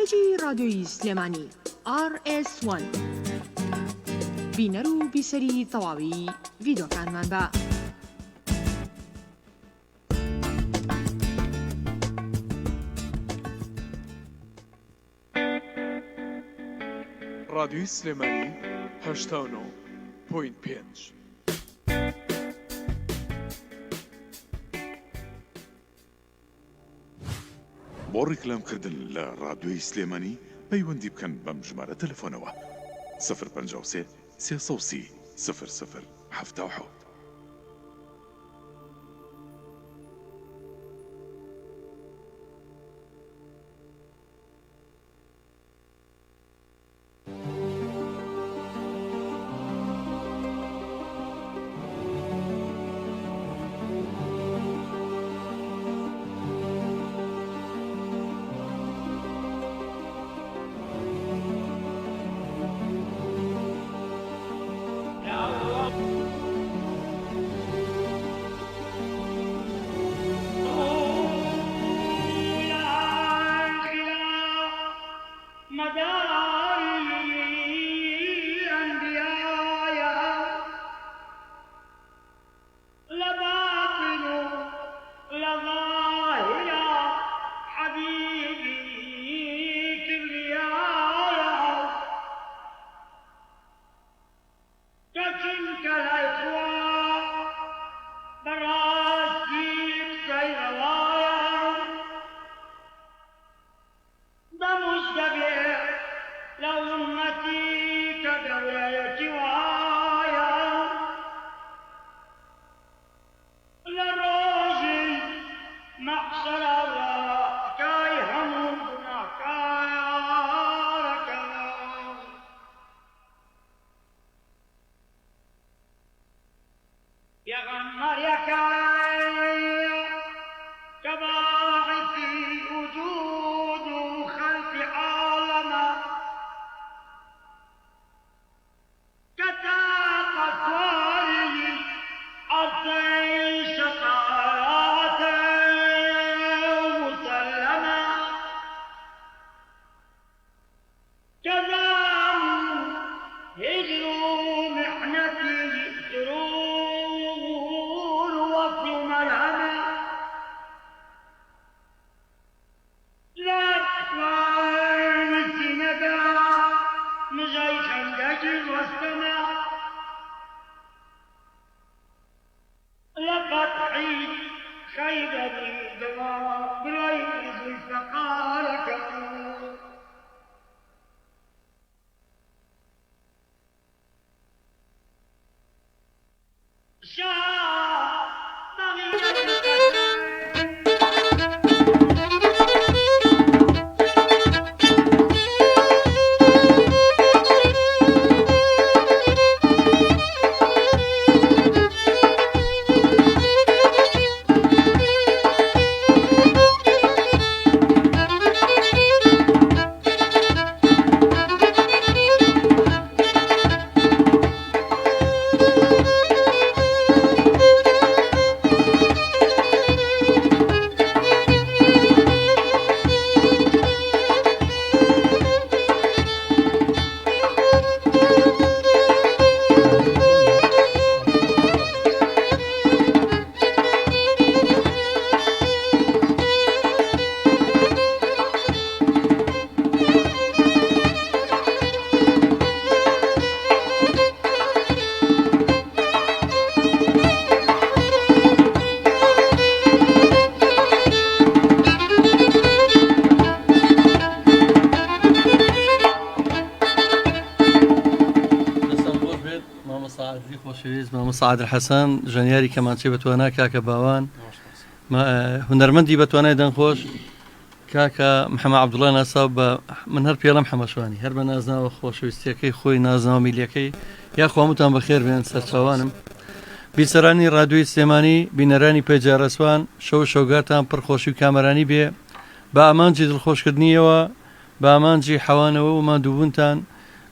پیجی رادیۆی سلێمانی RS1 بینەر و بیسەری تەواوی ڤیدۆکانمان بە رادیۆی سلێمانی 89.5 بۆ ڕیکلامکردن لە ڕادیۆی سلێمانی پەیوەندی بکەن بەم ژمارە تەلەفۆنەوە 053 330 0077. سعد الحسن ژەنیاری کەمانچێ بەتوانای کاکە باوان هونەرمەندی بەتوانای دەنگخۆش کاکە محەممەد عەبدوڵڵا ناساو بە من هەر پێڵەم حەمەشوانی هەر بە نازناوە خۆشەویستیەکەی خۆی نازناوە میلیەکەی یا خوامتان بەخێر بێن سەرچاوانم بیسەرانی ڕادیۆی سلێمانی بینەرانی پێجارەسوان شەوگاتان پڕخۆشی و کامەرانی بێ بە ئامانجی دڵخۆشکردنیەوە بە ئامانجی حەوانەوە و مادووبوونتان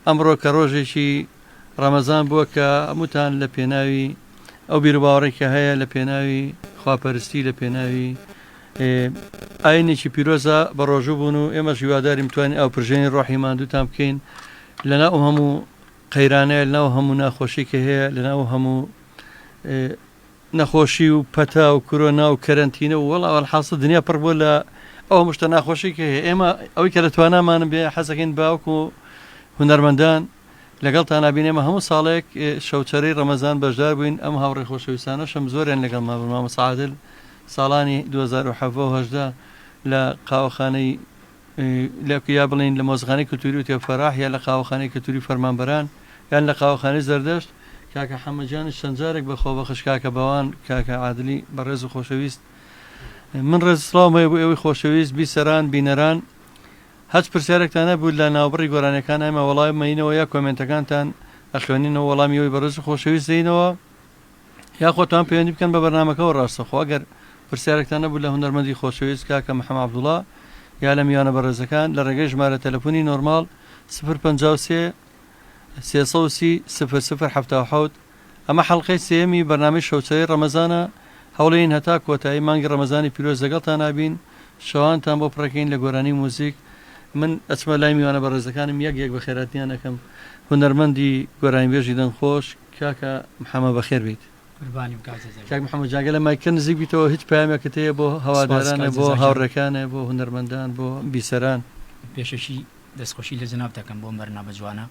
ئەمڕۆ کە ڕۆژێکی ڕەمەزان بووە کە هەمووتان لە پێناوی ئەو بیرروباوەڕێکە هەیە لە پێناوی خواپەرستی لە پێناوی ئاینێکی پیرۆزە بە ڕۆژوو بوون و ئێمە ژیواداریم توانین ئەو پرژێنی ڕۆحی ماندووتان بکەین لەناو هەموو قەیرانەیە لەناو هەموو ناخۆشی کە هەیە لەناو هەموو نەخۆشی و پەتا و کۆرۆنا و کەرەنتینە و وەڵا ئەڵحاصل دنیا پڕ بووە لە ئەو مشتە ناخۆشی کە هەیە ئێمە ئەوەی کە لە توانامانم بێ حەزەکەین باوک و هونەرمەندان لەگەڵتان نبینێمە هەموو ساڵێک شەوچەرەی ڕەمەزان بەشدار بووین ئەم هاوڕێ خۆشەویستانەشم زۆریان لەگەڵ مامە سەعادل ساڵانی 2017 لە قاوەخانەی یا بڵین لە مۆزغانەی کولتوری و تێفەراح یا لە قاوەخانەی کولتوری فەرمانبەران یان لە قاوەخانەی زەردەشت کاکە حەمەجانش چەند جارێک بەخۆ بەخش کاکە بەوان کاکە عادلی بەڕێز و خۆشەویست من ڕێزسڵاومەیە بوو ئەوەی خۆشەویست بیسەران بینەران هەچ پرسیارێکتان نەبوو لە ناوبڕی گۆرانەکان ئەمە وەڵامی مەینەوە یا کۆمنتەکانتان ئەخوێنینەوە وەڵامی ئەوی بەڕێز و خۆشەویست دەینەوە یا خۆتان پەیوەندی بکەن بە بەرنامەکەەوە ڕاستەخۆ ئەگەر پرسیارێکتان نەبوو لە هونەرمەندی خۆشەویست کاکە محەممەد عەبدوڵڵا یا لە میوانە بەڕێزەکان لە ڕێگەی ژمارە تەلەفۆنی نۆرماڵ 053 330 0077 ئەمە حەڵقەی سێمی بەرنامەی شەوچەرەی ڕەمەزانە هەوڵین هەتا کۆتایی مانگی ڕەمەزانی پیرۆز لەگەڵتان نابین شەوانتان بۆ پڕەکەین لە گۆرانی موزیک من ئەچمە لای میوانە بەڕێزەکانم یەک بە خێراتیان ئەەکەم هونەرمەندی گۆرانی بێژی دەنگخۆش کاکە محەممەد بەخێر بیت کاک محەممەد جاگە لە مایکە نزیک بیتەوە هیچ پامێکت هەیە بۆ هەوادارانە بۆ هاوڕێکانە بۆ هونەرمەندان بۆ بیسەران پێشەشی دەستخۆشی لە جناب دەکەم بۆ بەرنامە جوانە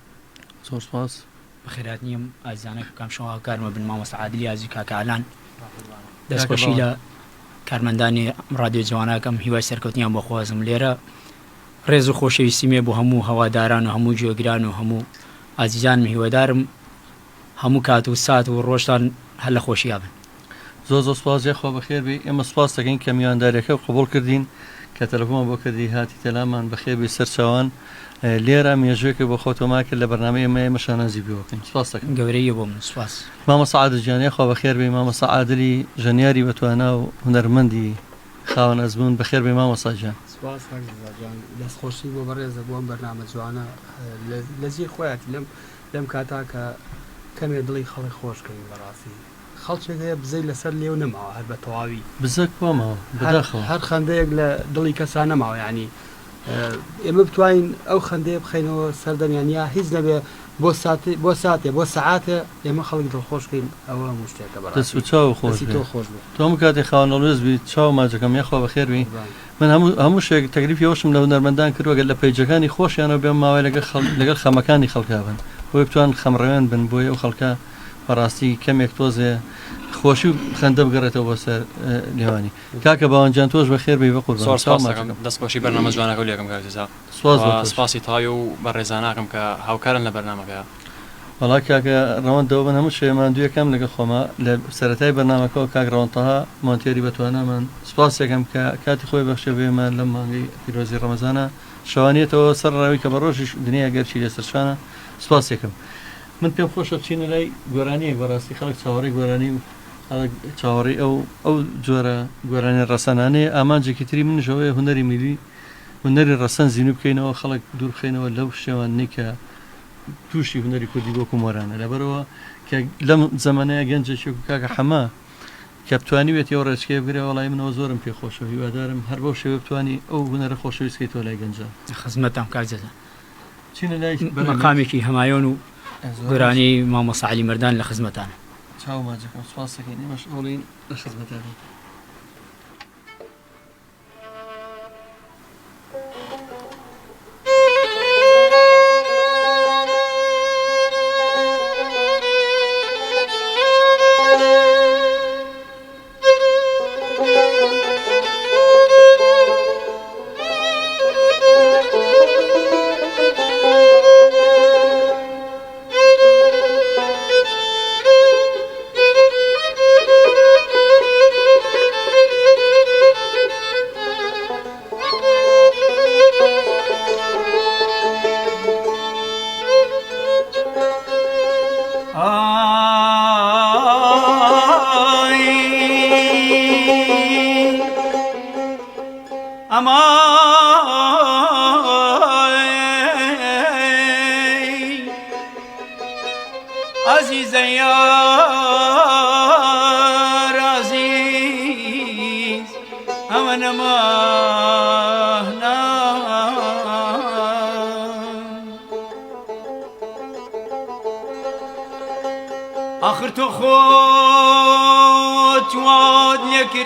زۆر سپاس بەخێرات نییم ئازانە کام شەوا کارمە بن مامە سەعادلی یازی کاکەالان دەستخۆشی لە کارمەندانی ڕادیۆ جوانەکەم هیوای سەرکەوتنیان بۆ خوازم لێرە ڕێز و خۆشەویستی مێ بۆ هەموو هەواداران و هەموو گوێگران و هەموو ئازیزانم هیوادارم هەموو کات و سات و ڕۆژتان هەر لە خۆشییا بن زۆر سپاس خۆ بەخێر بی ئێمە سپاس دەکەین کە میوانداریەکە قبول کردین کە تەلەفۆن بۆ کردی هاتی تەلامان بەخێبی سەرچاوان لێرە مێژوێکە بۆ خۆتۆما کرد لە بەرنامەی ئێمە مەشانازی بۆکەین سپاس دەکەم گەورەیە بۆ من سپاس مامە سەعادل جانێ خۆ بەخێر بی مامە سەعادلی ژەنیاری بەتوانا و هونەرمەندی خاوەن ئەزمون بەخێر بی مامە ساجان سپاس دەستخۆشی بۆ بەڕێزە بۆم بەرنامە جوانە لە زیر خۆیەتی لەم کاتا کە کەمێ دڵی خەڵی خۆشکەین بەڕاستی خەڵچێک هەیە بزەی لەسەر لێو نەماوە هەر بە تەواوی بزە کۆمەوە هەر خەندەیەک لە دڵی کەسان نەماوە ینی ئێمە بتوانین ئەو خەندەیە بخەینەوە سەردەمیان یا هیچ نەبێ بۆ ساتێ بۆ سەعاتە ئێمە خەڵک دڵخۆشکەین ئەوە هەموو شتێکە دەست و چاو خۆش تۆم کاتی خاوەنەڵوێز بی چاو ماجەکەم یاخوا بەخێر بی من هەموو شێک تەکلیفی ئەوشم لە هونەرمەندان کردووەگە لە پەیجەکانی خۆشیانەوە بێم ماوەی لەگەڵ خەمەکانی خەڵکا بن بۆی بتوان خەمڕەوێن بن بۆی ئەو خەڵکە بەڕاستی کەمێک تۆزێ خۆشی و خەندە بگەڕێتەوە بۆ سەر لێوانی کاکە باوەنجان تۆش بەخێر بی بەقورب دەستخۆشی بەرنامە جوانەکە لێکم کاکەزا سپاسی تاوی و بەڕێزاناکەم کە هاوکارن لە بەرنامەکە وڵا کاکە ڕەوەندەوە بن هەموو شێمان دوویەکەم لەگە خۆمە لە سەرەتای بەرنامەکەەوە کاک ڕەوەندتەها مۆنتێری بەتوانامان سپاسێکم کە کاتی خۆی بەخشە بێمان لەم مانگەی پیرۆزی ڕەمەزانە شەوانێتەوە سەر ڕاوی کە بە ڕۆژی دنیا گەرچی لێسەرشانە سپاسێکم من پێم خۆشە بچینە لای گۆرانیەک بەڕاستی خەڵک چاوەڕی گۆرانی و چاوەڕی ئەو جۆرە گۆرانی ڕەسەنانەیە ئامانجێکی تری منژەوەی هونەری میلی هونەری ڕەسەن زیینو بکەینەوە خەڵک دوور بخەینەوە لەو شێوانەی کە تووشی هونەری کوردی بۆ کومۆرانە لەبەرەوە کە لەم زەمانەیە گەنجێکی کاکە حەما کە بتوانیوێتی ئەو ڕێچکێ بگرێ وڵای منەوە زۆرم پێخۆشە هیوادارم هەر بەو شێوە بتوانی ئەو هونەرە خۆشەویستکەیتەوە لای گەنجە خزمەتام کاکجەزە چینە لای مەقامێکی هەمایۆن و گۆرانی مامە سەعالی مەردان لە خزمەتان چاو ماجەکەم سپاس دەکەین ئێمەش ئەوڵین لە خزمەتان آخر تو خود واد نکردم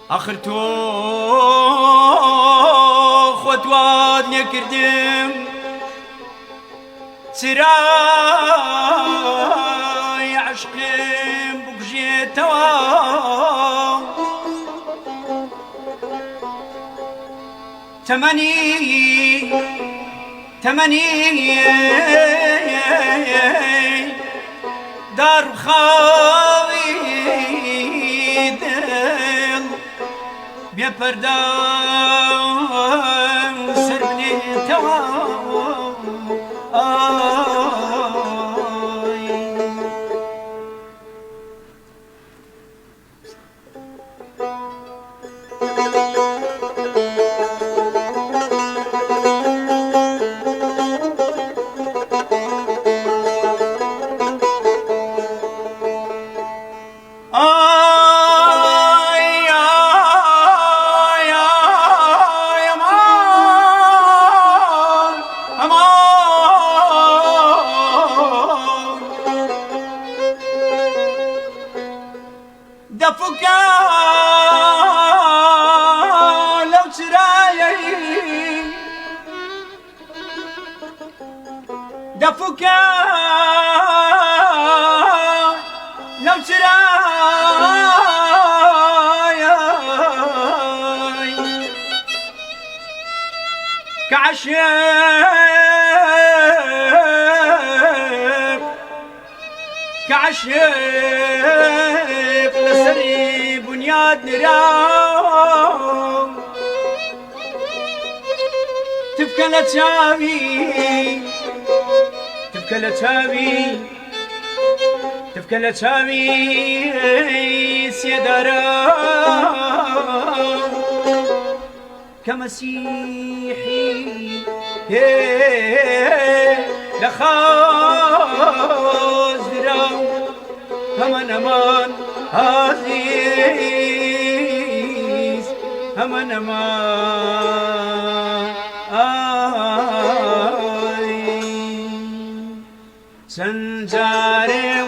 آخر تو خود واد نکردم سرای عشقم بکشیتوا تمني دار خاوي دل بيا بردان سربني توا دفك لو ترايي دفك لو ترايي كعشق لسري بنياد نرام تبكى لتشاوي سيدارام كمسيحي لخاز درام أمان عزيز أمان سنجاري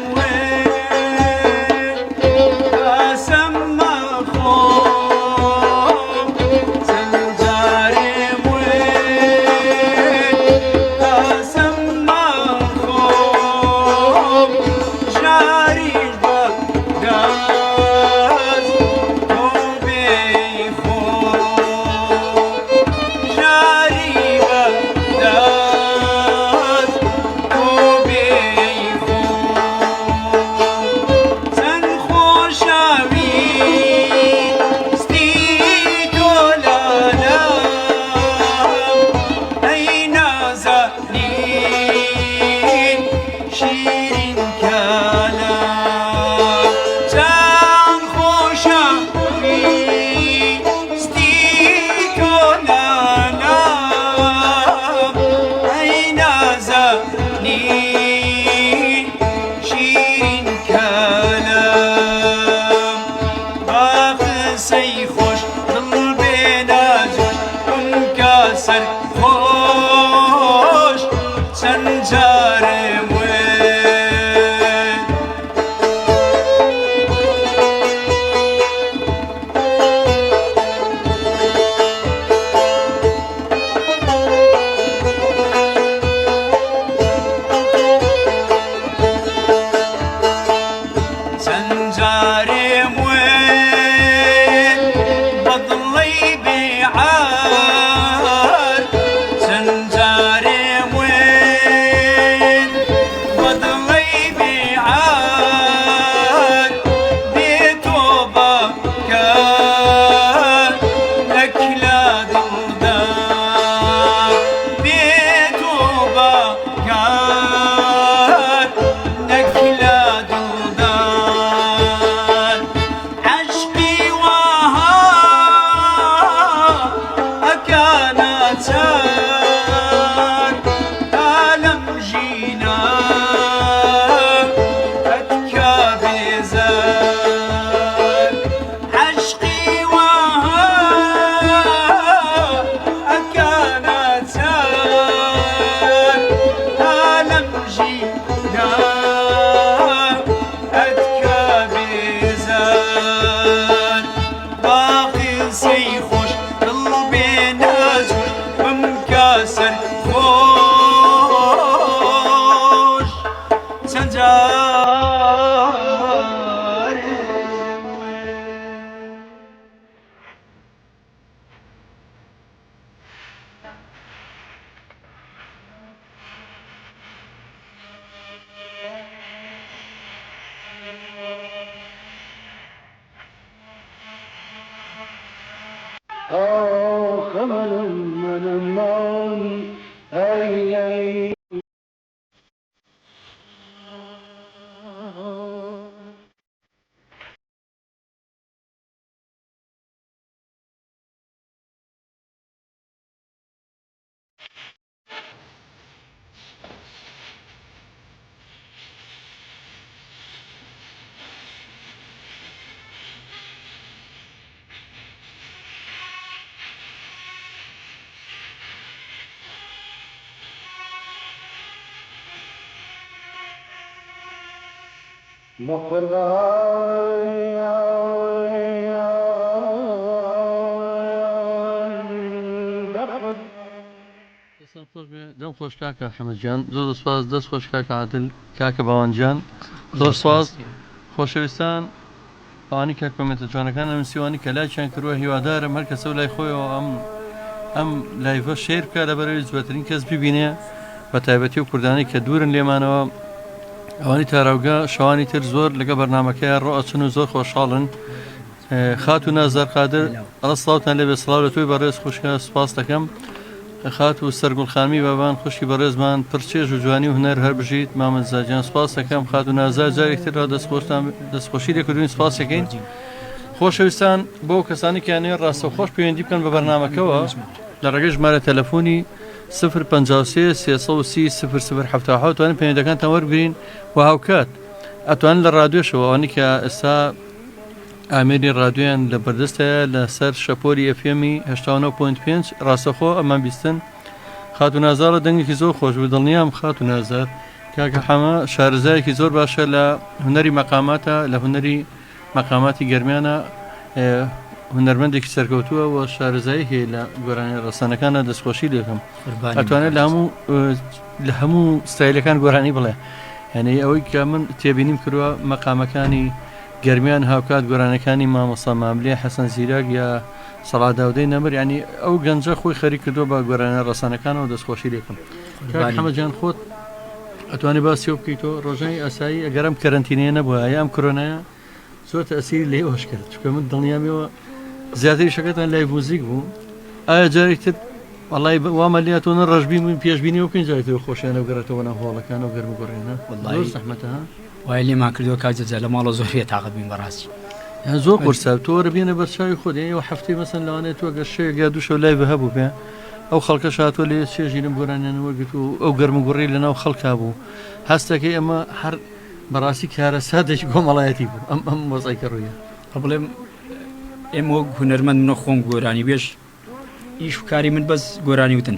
بضلي بعار باقي سيخوش قلبي نازل بمكاسر خوش سنجار دەم خۆش کاکە حەمەدجان زۆر سپاس دەست خۆش کاکە عادل کاکە باوانجان زۆر سپاس خۆشەویستان ئەوانی کە کۆمنتە جوانەکان ئەم سیوانی کە لایچیان کردووە هیوادارم هەر کەسە و لای خۆیەوە ئەم لایڤە شێر بکات لەبەرەوەی جواترین کەس ببینێ بە تایبەتی و کوردانی کە دوورن لێمانەوە ئەوانی تاراوگا شەوانی تر زۆر لەگە بەرنامەکەیان ڕۆئەچن و زۆر خۆشحاڵن خات و نازار قادر ئەڵە سڵاوتان لێبێ سڵاو لە توی بەڕێز خوشکە سپاس دەکەم خات و سەرگوڵخانمی بابان خوشکی بەڕێزمان پرچێژ و جوانی و هونەر هەر بژیت مامەد زاجان سپاس دەکەم خات و نازار جارێکتر را دەستخۆشی لێکردوین سپاس دەکەین خۆشەویستان بۆ کەسانی کیانێ ڕاستەوخۆش پەیوەندی بکەن بە بەرنامەکەەوە لە ڕێگەی ژمارە تەلەفۆنی 053 330 0077 توانین پەیوەندەکانتان وەربگرین و هاوکات ئەتوانن لە ڕادیۆشەوە ئەوانی کە ئێستا ئامێری ڕادیۆیان لە بەردەستەیە لەسەر شەپۆری ئەفێمی 89.5 ڕاستەخۆ ئەمان بیستن خات و نازارە دەنگێکی زۆر خۆش بوو دڵنیام خات و نازار کاکە حەمە شارەزایەکی زۆر باشە لە هونەری مەقاماتە لە هونەری مەقاماتی گەرمیانە هونەرمەندێکی سەرکەوتووە و شارەزایی هەیە لە گۆرانی ڕەسانەکانە دەستخۆشی لێکم ئەتوانێت لە هەموو ستایلەکان گۆرانی بڵێ یعنی ئەوەی کە من تێبینیم کردووە مەقامەکانی گەرمیان هاوکات گۆرانەکانی مامۆستا ماملێ حەسەن زیراک یا سەڵات داودەی نەمر ینی ئەو گەنجە خۆی خەریک کردو بە گۆرانە ڕەسانەکانەوە دەستخۆشی لێکم حەمەدجان خۆت ئەتوانی باسی و بکەیتەوە ڕۆژانی ئاسایی ئەگەرم کەرەنتینەیە نەبووە ئەم کۆرۆنایە زۆر تەسیری لێ ئەوش کرد چکە من دڵنیامیەوە زیاتری شەکەتان لای موزیک بوو ئایا جارێکتر وڵی وامە لاتۆنە ڕژبی من پێشببینی و پێنج جارێتەوە خۆشیانە بگەڕێتەوە نە هۆڵەکان و گەرم گۆڕێنە زەحمەتە وای لێمان کردووە کاجە لە ماڵە زۆرێ تاقت بین بەڕاستی زۆر قورسا تۆرە بینە بەرچاوی خۆدی و هەفتەی مەسن لەوانێت تۆ گە شەیە دووشە و لای بە هەبوو پێ ئەو خەڵکە شاتۆ لێ چێژینم گۆرانیانەوەگرت و ئەو گەرم گوڕی لەناو خەڵکا بوو هەستەکەی ئەمە هەر بەڕاستی کارە سادێکی کۆمەڵایەتی بوو ئەم وەزایکە ڕوویە بڵێم ئێمە هونەرمەند منە خۆم گۆرانی بێش ئیش و کاری من بەس گۆرانی وتن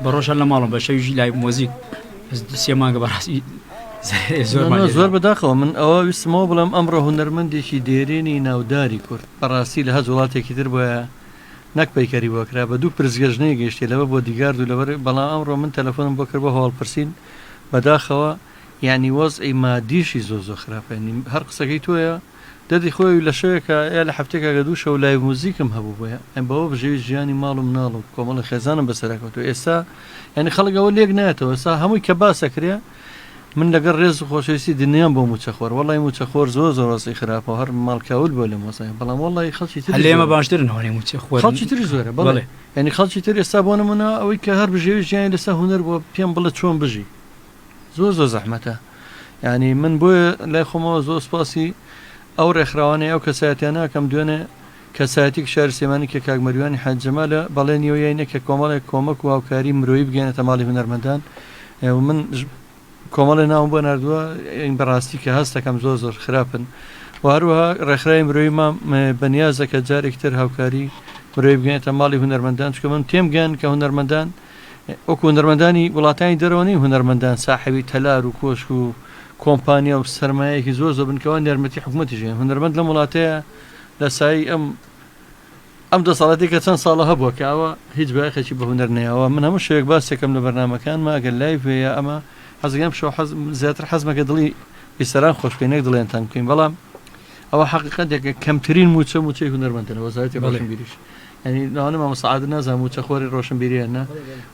بە ڕۆژە لە ماڵم بە شەویژی لای مۆزیک سێ مانگە بەڕاستی زۆر بەداخەوە من ئەوە ویستمەوە بڵم ئەمڕۆ هونەرمەندێکی دێرێنی ناوداری کورد بەڕاستی لە هەز وڵاتێکی تر بۆیە نەک پەیکەری بۆکرا بە دوو پرزگەژنەیە گەشتێ لەوە بۆ دیگارد و لەبەر بەڵام ئەمڕۆ من تەلەفۆنم بۆ کرد بە هەواڵپرسین بەداخەوە یعنی وەزئی مادیشی زۆ خراپێنی هەر قسەکەی تۆیە دەردی خۆی لە شوەیەکە یا لە هەفتێکە دووشە و لای موزیکم هەبوو بۆیە ئەم بەوە بژێوی ژیانی ماڵ و مناڵ و کۆمەڵی خێزانم بەسەرکەوت و ئێستا ینی خەڵکەوە لێک نایەتەوە ئێستا هەمووی کە باسەکرێ من لەگەڵ ڕێز و خۆشەویستی دنیام بۆ موچەخۆر وڵی موچەخۆر زۆر ڕاستی خراپەوە هەر ماڵکاول بۆ لە مۆسای بەڵام وڵی خەڵکی تر لێمە باشترنەوەی موچەخۆر خەڵکی تری زۆرە بڵێ ینی خەڵکی تر ئێستا بۆ نمونە ئەوەی کە هەر بژێوی ژیانی لەسەر هونەر بۆ پێم بڵێ چۆن بژی زۆر زەحمەتە ینی من بۆیە لای خۆمەوە زۆر سپاسی ئەو ڕێکخراوانەی ئەو کەسایەتیانە کەم دوێنێ کەسایەتی شاری سێمانی کە کاکمەریوانی حەجەمالە بەڵێنیەوە یانە کە کۆمەڵێک کۆمەک و هاوکاری مرۆیی بگەێنێتە ماڵی هونەرمەندان من کۆمەڵی ناوم بۆ نردووە این بەڕاستی کە هەستەکەم زۆر خراپن و هەروەها ڕێکخراوی مرۆیی مام بەنیازە کە جارێکتر هاوکاری مرۆیی بگەێنێتە ماڵی هونەرمەندان چکە من تێمگەن کە هونەرمەندان وەکو هونەرمەندانی وڵاتانی دەرەوەنی هونەرمەندان ساحەوی تەلار و کۆشک و کۆمپانیا و سەرمایەکی زۆر بنکەوە نەرمەتی حکوومەتی ژێن هونەرمەند لە وڵاتەیە لە سایی ئەم دەساڵەتی کە چەند ساڵە هەبووە کە ئەوە هیچ باەخێکی بە هونەر نەیەوە من هەموو شوێک باسێکم لە بەرنامەکانمە ئەگەر لایڤەیە ئەمە حەزگەم شۆ زیاتر حەزمەکە دڵی بیسەران خۆشبێنێک دڵێن تام بکەین بەڵام ئەوە حقیقەتێکە کەمترین موچەی هونەرمەندنەوە وەزارەتی ڕۆشنبیریش ینی ناوانە مامۆستا نازانم موچە خۆری ڕۆشنبیریانە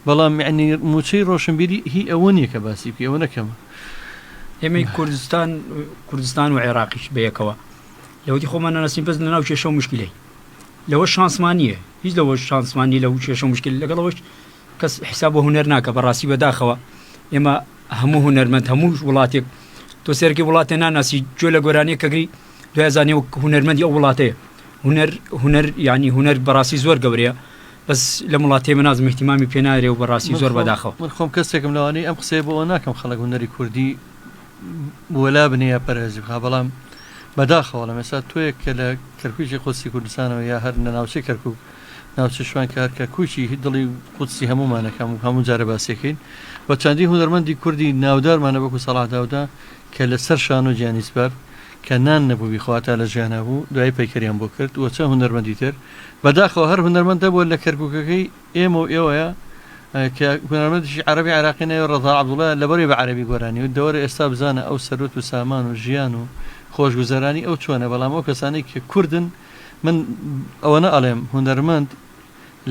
بەڵام ینی موچەی ڕۆشنبیری هی ئەوە نییە کە باسی بکە ئەوە نەکەمە ئێمەی کوردستان و عێراقیش بەیەکەوە لەوەی خۆمان نەناسیم بەس لە ناو کێشە و مشکلەی لەوە شانسمانیە هیچ لەوە شانسمانی لەو کێشە و مشکل لەگەڵەوەش کەس حساب بە هونەر ناکە بەڕاستی بەداخەوە ئێمە هەموو هونەرمەند هەموو وڵاتێک تۆ سەرکی وڵاتێ ناناسی گوێ لە گۆرانەیە کەگری دوازانێ و هونەرمەندی ئەو وڵاتەیە هونەر ینی هونەر بەڕاستی زۆر گەورەیە بەس لە وڵاتێ منازم احتیمامی پێنارێ و بەڕاستی زۆر بەداخەوە من خۆم کەسێکم لەوانەی ئەم قسەیە بۆەوە ناکەم خەڵک هونەری کوردی وەلا بنەیە پەرێزی بخا بەڵام بەداخەوە لە مەسا تۆیەک کە لە کەرکووچی قوسی کوردستانەوە یا هەر لە ناوچەی کەرکوو ناوچە شوان کار کە کوچی دڵی قوسی هەمومانەکەم و هەموو جارە باسیەکەین بە چەندی هونەرمەندی کوردی ناودارمانە بەکو سەڵاح داودا کە لەسەر شان و گیانیسپەر کە نان نەبوو بیخواتە لە ژیانە بوو دوای پەیکەریان بۆ کرد وە چەند هونەرمەندی تر بەداخەوە هەر هونەرمەندە بۆ لە کەرکووکەکەی ئێمە و ئێوەیە کە هونەرمەندیشی عەرەبی عێراقینەوە ڕەضا عەبدوڵڵا لەبەری بە عەرەبی گۆرانی و دەوەرە ئێستا بزانە ئەو سەرۆت و سامان و ژیان و خۆشگوزەرانی ئەو چۆنە بەڵام ئەو کەسانی کە کوردن من ئەوە نەئەڵێم هونەرمەند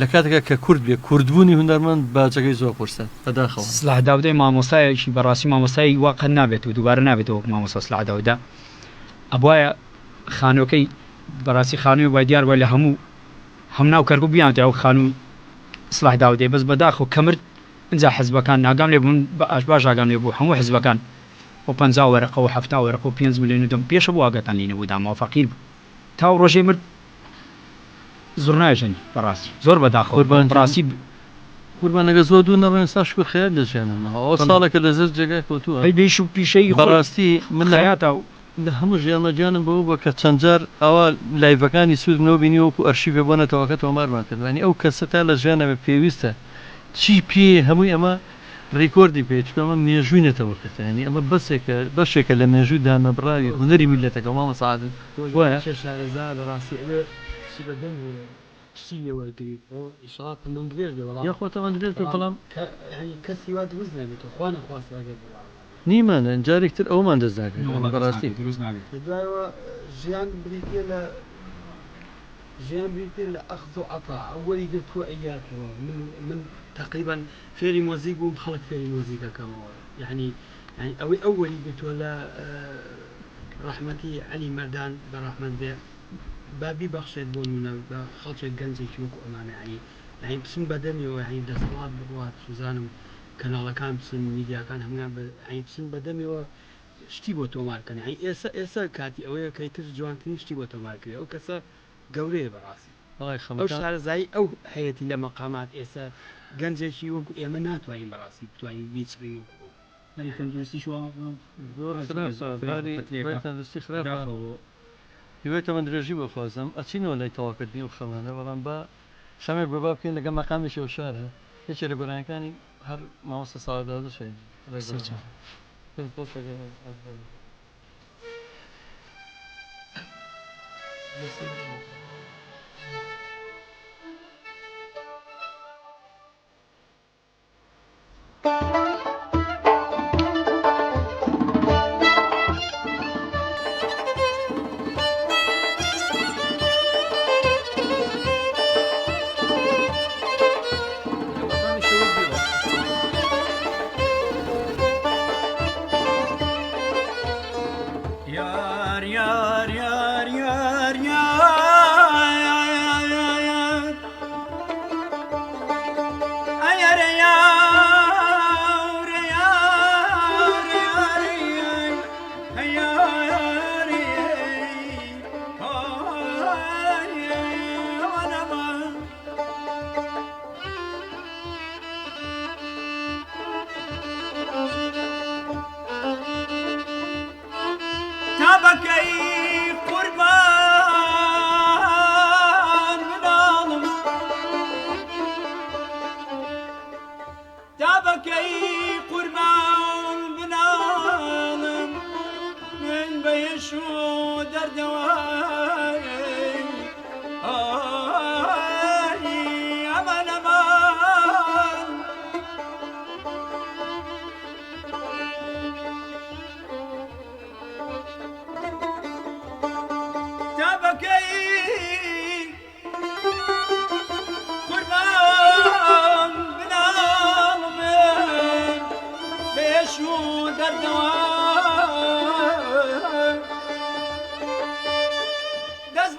لە کاتێکە کە کورد بێ کوردبوونی هونەرمەند باجەکەی زۆر قورسە بەداخەوە سلاح داودەی مامۆستایەکی بەڕاستی مامۆستایی واقع نابێت و دووبارە نابێتەوە مامۆستا سلاح داودا ئەبواە خانووەکەی بەڕاستی خانووی وای دیار وای لە هەم ناو کەرکوو بیانێت ئەو خانوو سلاح داودەی بەس بەداخەوە کەمرد اینجا حزبەکان ناگام لێ بوون باش ئاگام لێ بوو هەموو حزبەکان و 50 وەرەقە و 70 وەرەقە و 5 ملیۆن دەم پێشە بۆ ئاگاتان لێنەوە دا مافەقیر بوو تا ڕۆژێ مرد زۆر نایژەنی بەڕاستی زۆر بەداخەوە بەڕاستی قوربانەکە زۆر دوو نەڕێن سا شکر خەیات لە ژیانەوە ئەو ساڵێکە لە زەر جێگای کۆتووە پێیش و پیشەی بەڕاستی من خەیاتە لە هەموو ژیانەجانم بەوە بە کە چەند جار ئەوە لایڤەکانی سوودنەوە بینی وەکو ئەرشیڤێ بۆ نەتەوەکەتەوە مارمان کردوانی ئەو کەسە تا لە ژیانەوە پێویستە چی پێ هەمووی ئەمە ڕیکۆردی پێچ ئەمە مێژووی نەتەوەکەتانی ئەمە بەشێکە لە مێژووی دامەبڕاوی هونەری میلەتەکە مامە سەعادت وایە خۆتەوە درێت بەڵام کەسی وا دروست نابێتەوە خوا نەخواست نیمانە جارێکتر ئەومان دەستداکەن بەڕاستی دوایەوە ژیان بریتە لە ژیان بریتە لە ئەخذ و عەطا ئەوەلی گرتووە ئەیاتەوە من تقریبا فێری مۆزیک بووم خەڵک فێری مۆزیکەکەمەوە یعنی ئەوەی ئەوەلی گرتووە لە ڕەحمەتی عەلی مەردان بە ڕەحمەت بێ بابی بەخشێت بۆ نونە بە خەڵکێک گەنجێکی وەکو ئەمانە ینی بچن بەدەمیەوە ینی دەسەڵات بڕوات سوزانم کەناڵەکان بچن میدیاکان هەمویان بچن بەدەمیەوە شتی بۆ تۆمارکەن ئێستا کاتی ئەوەیە کەیتر جوانترین شتی بۆ تۆمارکردی ئەو کەسە گەورەیە بەڕاستی ئەو شارەزایی ئەو هەیەی لە مەقامات ئێستا گەنجێکی وەکو ئێمە ناتوانین بەڕاستی بتوانین بیچڕین هیوێتە من درێژی بۆ خوازم ئەچینەوە لای تەواکردنی و خەمانە بەڵام بە شەمێک بەبا بکەین لەگە مەقامیشی و شارە هیچێ لە گۆرانەکانی هەر مامۆستا ساڵدا دەشێن یار یار یار یار یار وردەوە دەست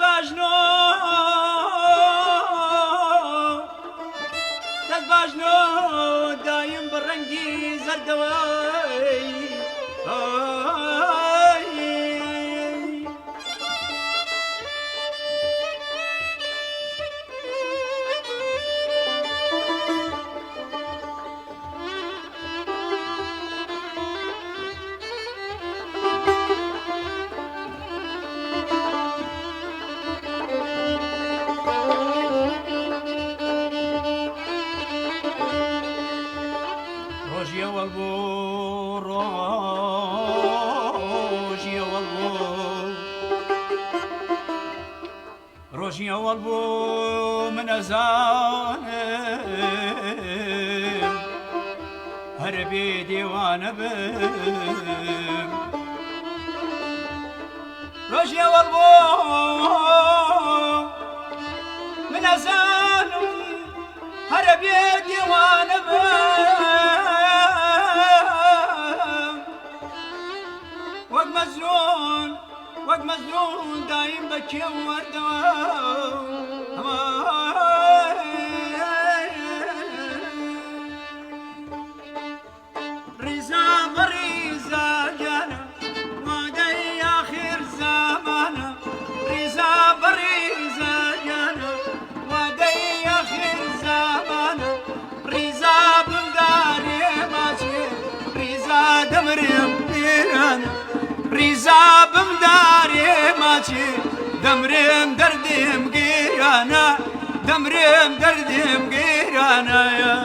باژنۆ دایم بە ڕەنگی زەردەوەی ڕۆژی ئەوەڵ بوو من ئەزانم هەرە بێ دێوانە بم ڕۆژی ئەوەڵ بوو من ئەزانم هەرە بێ دێوانە بم وەک مەزنون دایم بە کێو وەردەوە ڕیزا بەڕیزا گیانە وادەی ئاخر زامانە ڕیزا بەڕیزا گیانە وادەی ئاخر زامانە ڕیزا بمدارێ ماچێ ڕیزا دەمرێم پێرانە ڕیزا بمدارێ ماچێ دەمرێم دەردێم گێرانە دەمرێم دەردێم گێرانایە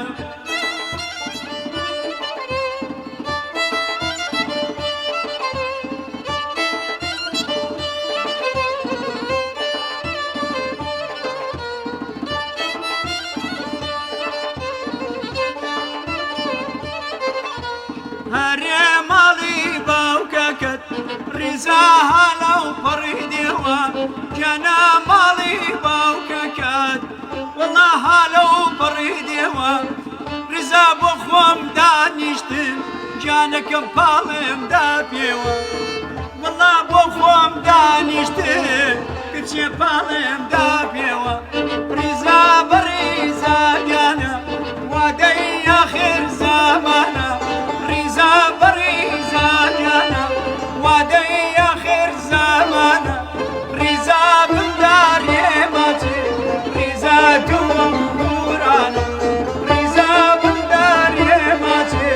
هەرێ ماڵی باوکەکەت ڕیزا هەڵە و پەڕی دێوە گیانە ماڵی باوکەکەت وەڵا هەڵە و پەڕی دێوە ڕیزا بۆ خۆم دانیشتن گیانەکەم پاڵم دا پێوە وەڵا بۆ خۆم دانیشتن کچێ پاڵم دا پێوە ڕیزا بەڕیزا گیانە وادەی ئاخر زامانە ڕیزا بەڕیزا گیانە وادەی ئاخر زامانە ڕیزا بمدارێ ماچێ ڕیزا دووەم گورانە ڕیزا بمدارێ ماچێ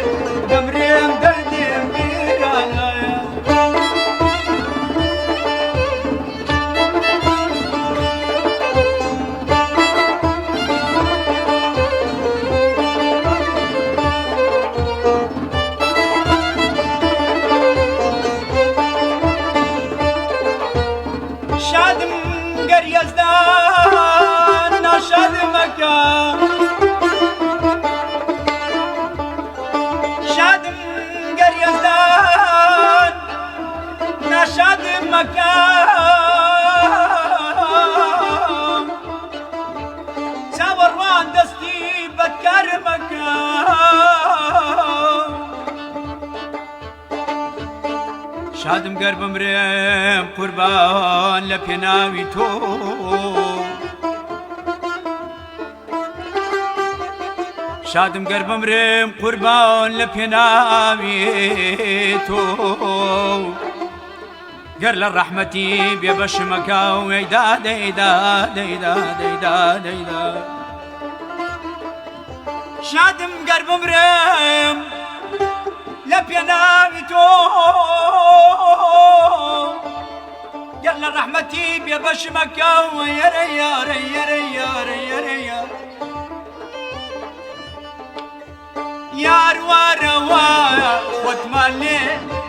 دەمرێم دەردێم گێرانایە شادم گەریەزدان ناشادمەکە شادم گەریەزدان ناشادمەکە چاوەڕوان دەستی بەدکارمەکە شادم گەر بمرێم قوربان لە پێناوی تۆ شادم گەر بمرێم قوربان لە پێناوی تۆ گەر لە ڕەحمەتی بێ بەشمەکە و ئەیدا دەیدا دەیدا دەیدا دەیدا شادم گەر بمرێم لە پێناوی تۆ گەر لە ڕەحمەتی بێ بەشمەکە و یەرە یارە یەرە یارە یەرە یارە یار وارەوە خۆتمان لێ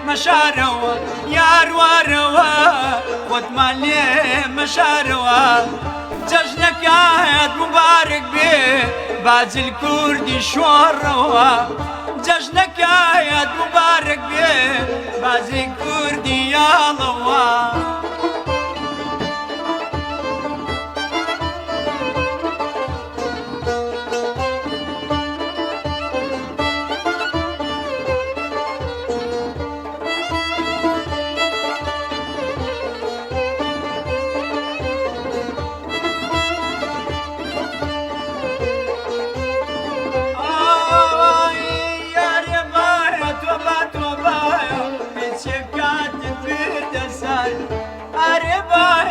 مەشارەوە یار وارەوە خۆتمان لێ مەشارەوە جەژنەکەت مبارەک بێ باجل کوردی شۆڕەوە جەژنەکەت مبارەک بێ باجل کوردی یاڵەوە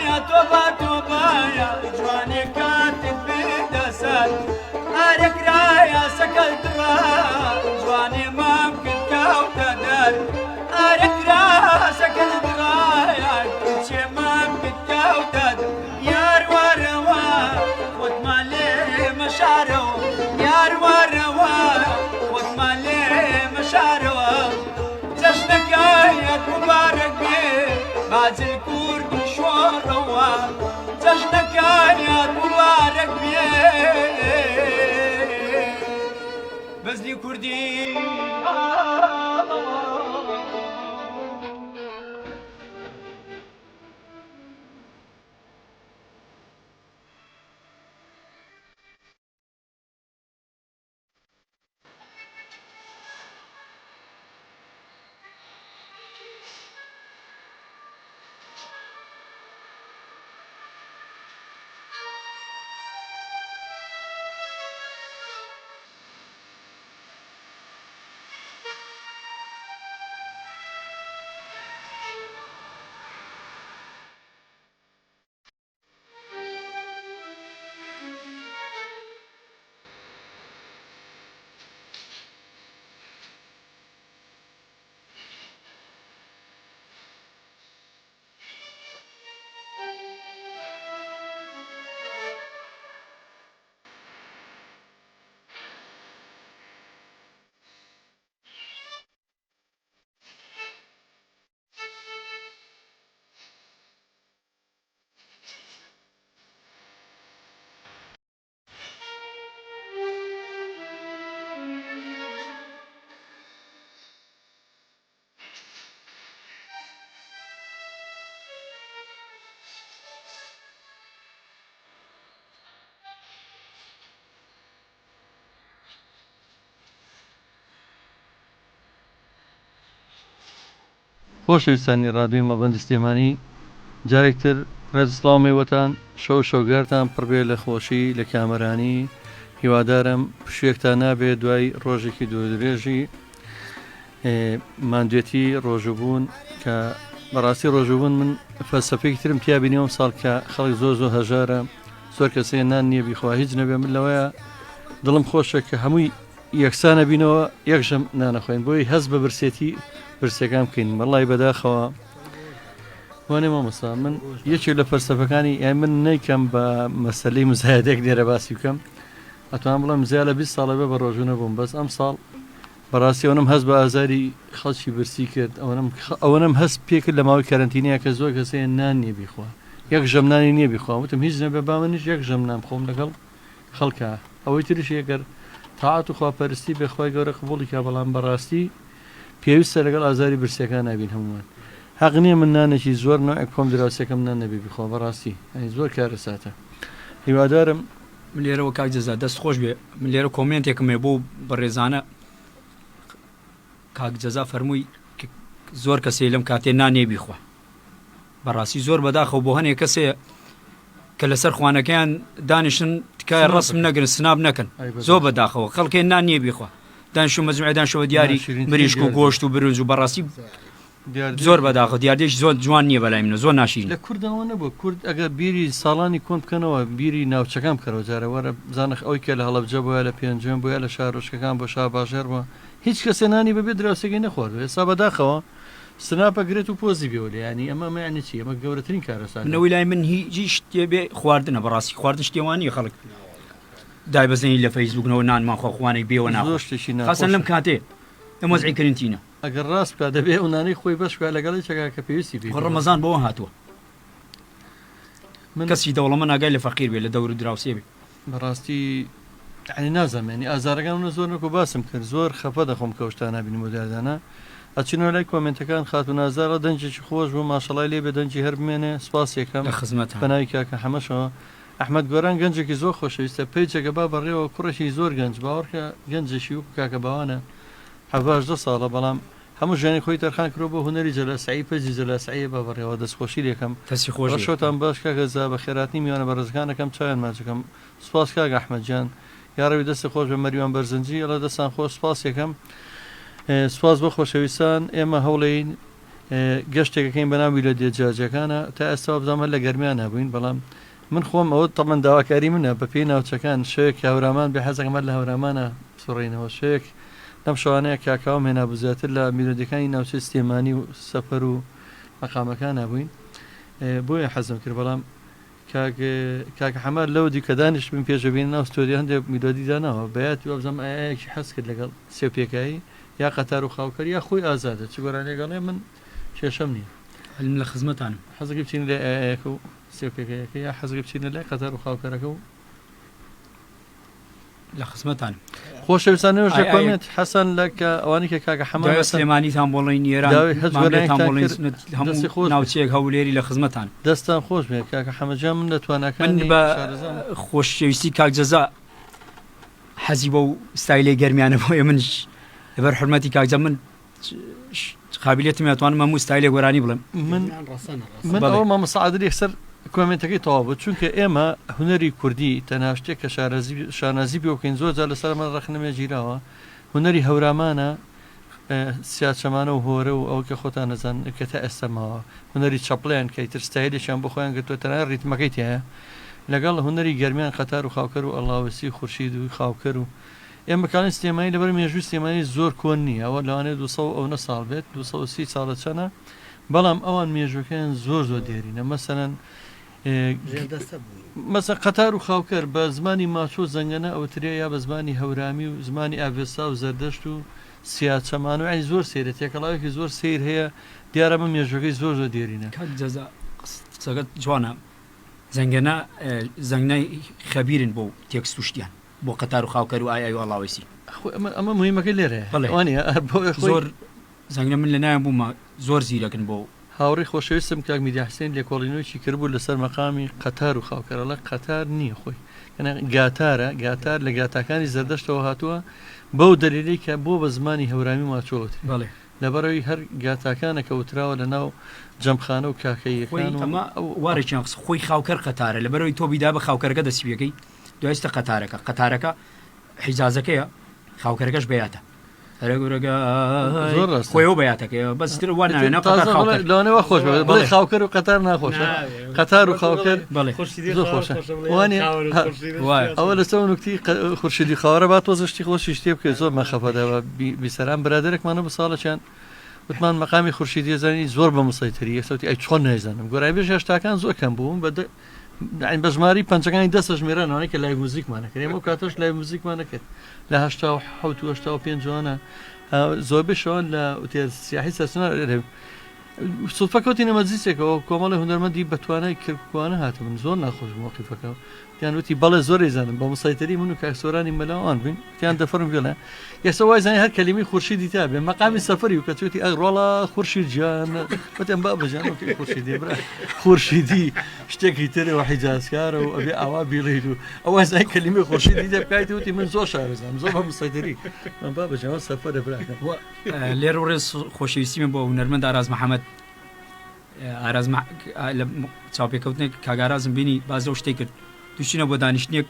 يا توبة توبة يا جواني كاتب بدسات أرك رايا سكت را جواني ممكن كوتدار أرك را سكت رايا كتشي ممكن كوتدار يا روا خد مالي مشارو يا روا خد مالي مشارو جشنك يا مبارك بيه بعد الكرد شوروا جشنك يا مبارك بيه بزلي كردي خۆشەویستانی ڕادیۆی مەبەندی سلێمانی جارێکتر ڕێزسڵاومێوەتان شەوگەرتان پڕبێ لە خۆشی لە کامەرانی هیوادارم پشوێکتان نابێت دوای ڕۆژێکی دوورێژی ماندوێتی ڕۆژوبوون کە بەڕاستی ڕۆژوبوون من فەلسەفەیەکی ترم تیا بینیەوەم ساڵ کە خەڵک زۆر هەژارە زۆر کەسێ نان نییە بیخوا هیچ نەبێ من لەوەیە دڵم خۆشە کە هەمووی یەکسانە بینەوە یەکژەم نانەخۆین بۆی هەز بە برسێتی برسەکان بکەین بەڵی بەداخەوە وانێ مامۆستا من یەکێک لە فەلسەفەکانی من نیکەم بە مەسەلەی مزایدێک لێرە باسی بکەم ئەتوان بڵم زیاد لە 20 ساڵە بێ بە ڕۆژوو نەبووم بەس ئەم ساڵ بەڕاستی ئەوەم هەست بە ئازاری خەڵکی برسی کرد ئەوەم هەست پێکرد لە ماوەی کارنتینەیە کە زۆر کەسێ نان نییە بیخوا یەک ژەمنانی نییە بیخوا وتم هیچ نەبێ با منیش یەک ژەم نام خۆم لەگەڵ خەڵکە ئەوەی تریش ئەگەر تاعات و خواپەرستی بێخوای گەورە قبوڵی کا بەڵام بەڕاستی پێویستە لەگەڵ ئازاری برسیەکان نبین هەمووان حەق نییە من نانێکی زۆر نوع کۆم دراوسەکەم نان نەبی بخوا بەڕاستی زۆر کارە ساتە هیوادارم لێرەوە کاک جەزا دەست خۆش بێ من لێرە کۆمنتێکم هێ بۆ بەڕێزانە کاک جەزا فەرمووی زۆر کەسێ لەم کاتێ نانێ بیخوا بەڕاستی زۆر بەداخەوە بۆ هەنێک کەسێ کە لەسەر خوانەکەیان دانیشن تکایە ڕسم نەگرن سناب نەکەن زۆر بەداخەوە خەڵکێ نانیە بیخوا دانیش و مەجموعە دانیشەوە دیاری مریشک و گۆشت و برنج و بەڕاستی زۆر بەداخەوە دیاردێکی زۆر جوان نییە بەلای منە زۆر ناشرین لە کوردەوە نەبوو کورد ئەگەر بیری ساڵانی کۆن بکەنەوە بیری ناوچەکان بکەرەوە جارەوەرە بزانخ ئەوی کە لە هەڵەبجە بۆە لە پێنجم بۆە لە شارۆچکەکان بۆ شا باشێر بووە هیچ کەسێ نانی بەبێ دراوسێکی نەخوارد ئێستا بەداخەوە سناپە گرێت و پۆزی بێوە ینی ئەمە مەیانی چی ئەمە گەورەترین کارەسان نەوەی لای من هیچ شتێ بێ خواردنە بەڕاستی خواردن شتێوانی خەڵک دایبەزێنی لە فەیسبوک نانمان خۆخوانێک بێوە ناخۆشتێکی خاصن لەم کاتێ ئەمەزعی کرنتینە ئەگەر ڕاست بکات دەبێ ئەو نانەی خۆی بەشکە لەگەڵی چەکە کە پێویستی بێ ڕەمەزان بەوە هاتووە من کەسی دەوڵەمە ناگای لە فەقیر بێ لە دەور دراوسێ بێ بەڕاستی عنی نازانێنی ئازارەکان منە زۆر نەکو باسم کرد زۆر خەفە دەخۆم کەوشتانە بینی مداردانە ئەچینەوە لای کۆمنتەکان خات و نازارە دەنجێکی خۆش بوو ماشەڵای لێ بێ دەنجی هەر بمێنێ سپاس یەکەم لە خزمەت بەناوی کاکە حەمەشەوە ئەحمەد گۆران گەنجێکی زۆر خۆشەویستە پێیجێکە با بەڕێوە کوڕێکی زۆر گەنج باوەڕکە گەنجێکی و کاکە باوانە 12 ساڵە بەڵام هەموو ژیانی خۆی تەرخان کرۆ بۆ هونەری جەلاسایی پەجی جەلاسایی بە بەڕێوە دەستخۆشی لێکم کەسی خۆش شۆتان باش کاکە زا بە خێراتنی میوانە بەڕێزەکانەکەم چاویان ماچەکەم سپاس کاکە ئەحمەدجان یاڕەوی دەستی خۆش بە مەریوان بەرزنجی ئەڵە دەستان خۆش سپاس یەکەم سپاس بۆ خۆشەویستان ئێمە هەوڵین گەشتێکەکەین بەناو میلۆدیە جیاجەکانە تا ئێستا بزانمە لە گەرمیان نبووین بەڵام من خۆم ئەوە تەمەن داواکاری منە بە پێی ناوچەکان شوێک هەورامان بێ حەزەکەمە لە هەورامانە سوڕینەوە شوێک لەم شوانەیە کاکاوم هێنا بزیاتر لە میلۆدیەکانی ناوچەی سلێمانی و سەفەر و مەقامەکان نبووین بۆیە حەزم کرد بەڵام کاکە حەمار لەو دیکە دانیشت بن پێشەبین ناو ستۆری هەندێک میلۆدی داناوە بەیاتی وەبزەم ئایەکی حەز کرد لەگەڵ سێپێکایی یا قەتار و خاوکەر یا خۆی ئازادە چ گۆرانێگەڵێ من کێشەم نییە لە خزمەتانم حەزەکە بچین لە ئایەکە و سێپێکەکە یا حەزەکە بچینە لای قەتار و خاوکەرەکە و لە خزمەتانم خۆشەویستانەوەش کۆمنت حەسەن لە ئەوانی کە کاکە حەمار سلێمانیتان بۆڵین ئێران هەموو ناوچەیەک هەولێری لە خزمەتان دەستان خۆش بێ کاکە حەمەجان من لە توانەکان بە خۆشەویستی کاکجەزا حەزی بە و ستایلەی گەرمیانە بۆیە منش لەبەر حرمەتی کاکجە من قابلیتم ئەتوانم هەموو ستایلێک گۆرانی بڵێم من ئەوە مامەسەعادری سەر کۆمنتەکەی تەواو بوو چونکە ئێمە هونەری کوردی تەنها شتێک کە شانازی بۆکەین زۆر جار لەسەر من ڕەخنەمێ گیراوە هونەری هەورامانە سیاچەمانە و هۆرە و ئەو کە خۆتان نەزان کە تا ئێستەماوە هونەری چەپڵیان کەیتر ستایلێکیان بۆ خۆیان گرتووە تەنها ڕیتمەکەی تایە لەگەڵ هونەری گەرمیان قەتار و خاوکەر و ئەڵاوسی خورشید و خاوکەر و ئێمە کاڵین سلێمانی لەبەر مێژووی سلێمانی زۆر کۆن نییە ئەوە لەوانێت 200 ساڵ بێت 230 ساڵە چەنە بەڵام ئەوان مێژوەکەیان زۆر دێرینە مەسەرەن مەسە قەتار و خاوکەر بە زمانی ماچۆ زەنگەنە ئەوترێ یا بە زمانی هەورامی و زمانی ئاڤێسا و زەردەشت و سیاچەمان و ئەی زۆر سێرە تێکەڵاوێکی زۆر سیر هەیە دیارە من مێژوەکەی زۆر دێرینە جەزاگەت جوانە زەنگەنە خەبیرن بۆ تێکست و شتیان بۆ قەتار و خاوکەر و ئای وەڵاویسی ئەمە مهمەکەی لێرە زۆر زەنگە من لە نایان بوومە زۆر زیرەکن بۆ هاوڕێی خۆشەویستم کاک میدیا حسێن لێکۆڵینەوەی کردبوو لەسەر مەقامی قەتار و خاوکەرەڵە قەتار نییە خۆی گاتار لە گاتاکانی زەردەشتەوە هاتووە بەو دەلیلی کە بۆ بە زمانی هەورامی ماچۆوتری لەبەرەوەی هەر گاتاکانە کەوتراوە لە ناو جەمخانە و کاکەیەکان وارێکیان خۆی خاوکەر قەتارە لەبەرەوەی تۆ بیدا بە خاوکەرەکە دەستپێکەی دوایستە قەتارەکە حیجازەکەیە خاوکەرەکەش بەیاتە خۆیەوە بەیاتەکە بەستر وانەوە خۆش بڵێ خاوکەر و قەتار ناخۆشە قەتار و خاوکەر خۆشە ئەوە لەسەر نوکتی خورشیدی خاوەرە با تۆزشتی خۆشی شتێ بکە زۆر مەخەفەتەوە بیسەران برادێکمانە بە ساڵەچیان وتمان مەقامی خورشیدی زانی زۆر بە مسەیتری سەوتی ئەی چۆن نایزانم گۆرای بێژ هێشتاکان زۆر کەم بووم بە ژماری پەنجەکانی دەستە ژمێرانەوەی کە لای موزیکمانە کرد ئێمە کاتۆش لای موزیکمانە کرد لە 1970 جوانە زۆربەی شەوان لە ئوتێل سیاحی سەرچنە سوفەکەوتی نەمەجلیسێکەوە کۆمەڵی هونەرمەندی بەتوانای کردکوانە هاتبوون زۆر ناخۆش موقیفەکە تیان وتی بەڵێ زۆری زانم بە مسەیتری من و کاکسۆرانی مەلاوان بووین تیان دەفەرم گوێڵە ئێستا وای زانی هەر کەلیمی خورشیدی تا بێ مەقامی سەفەری و کە چوتی ئەڕۆڵە خورشید گیان وتم با بەجان خورشیدی برا خورشیدی شتێکی ترەوە حیجازکارە و ئەبێ ئاوا بیڵیت و ئەوە زای کەلیمی خورشیدی دەبکایت وتی من زۆر شارەزانم زۆر بە مسەیتری من با بەجان سەفەرە براکە لێرە ڕێز خۆشەویستیمە بۆ هونەرمەند ئاراز محەممەد ئاراز لە چاوپێکەوتنێک کاگارازم بینی بازە شتێک کرد دوچینە بۆ دانیشتێک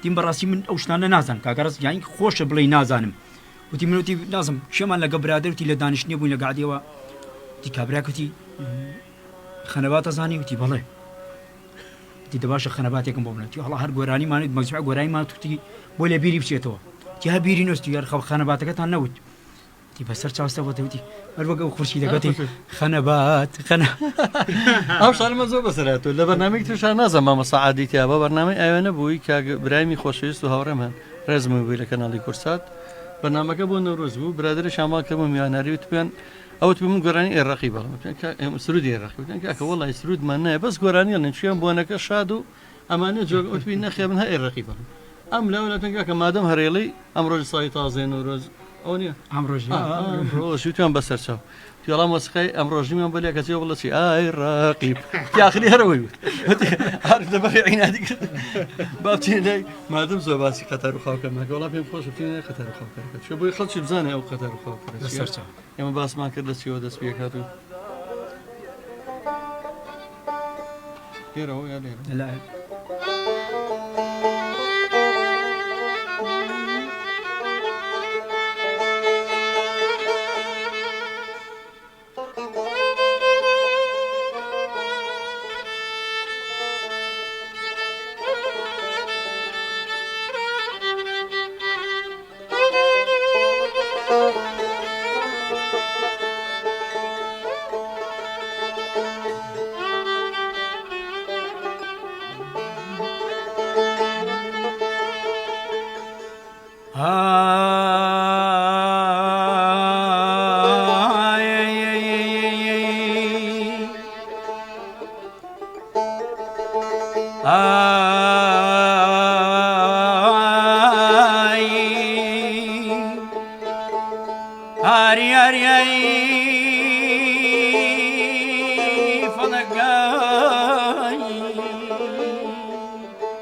دیم بەڕاستی من ئەو شتانە نازانم کاگەڕاز یانی خۆشە بڵێ نازانم وتی منوتی نازم شێمان لەگە برادرتی لە دانیشتنیە بووین لە گادیەوە دی کابراکەتی خەنەباتە زانی وتی بەڵێ دی دەباشە خەنەباتێکم بۆ بنێتی هەڵا هەر گۆرانیمانیت مەجموعە گۆرانیمان توتی بۆ لێ بیری بچێتەوە تی هە بیری نوستی یار خەنەباتەکەتان نەوت تی بەسەر چاوستەوەتەوتی هەروەگە ئەو خورشیدەکەتی خەنەبات ئەو شارمە زۆر بەسەراتۆ لە بەرنامەی ترشان نازە مامەسەعادی تیا بە بەرنامەی ئەوێنە بووی کە برایمی خۆشەویست و هاوڕێمان ڕێزمە بووی لە کەناڵی کورسات بەرنامەکە بۆ نەورۆز بوو برادری شامان کەم و میواناری وتیان ئەوت من گۆرانی ئێڕقی بەڵام سرودی ئێڕقی وتیان کاکە وەڵی سرودمان نایە بەس گۆرانی هەڵێن چیان بۆنەکە شاد و ئەمانە جۆگوتبی نەخێ من هە ئێڕقی بڵم ئەم لاولەتەن کاکە مادەم هەرێڵی ئەم ڕۆژ سای تازێ نەورۆز ئەو نیە ئەمڕۆژیوتیان بەسەر چاو تیڵام وەسقای ئەم ڕۆژیمان بەلێ کەچێ بڵەچی ئای ڕاقیب تیاخری هەرەوەی وت دەبەخی عینادی کرد با بچین لای مادەم زۆر باسی قەتار و خاوکەر ناکە وەڵام پێم خۆشە بچین قەتار و خاوکەرەکە چۆ بۆی خەڵکی بزانێ ئەو قەتار و خاوکەرە لەسەر چاو ئێمە باسمان کرد لە چیەوە دەست پێ هات و لێرەوە یا لێرە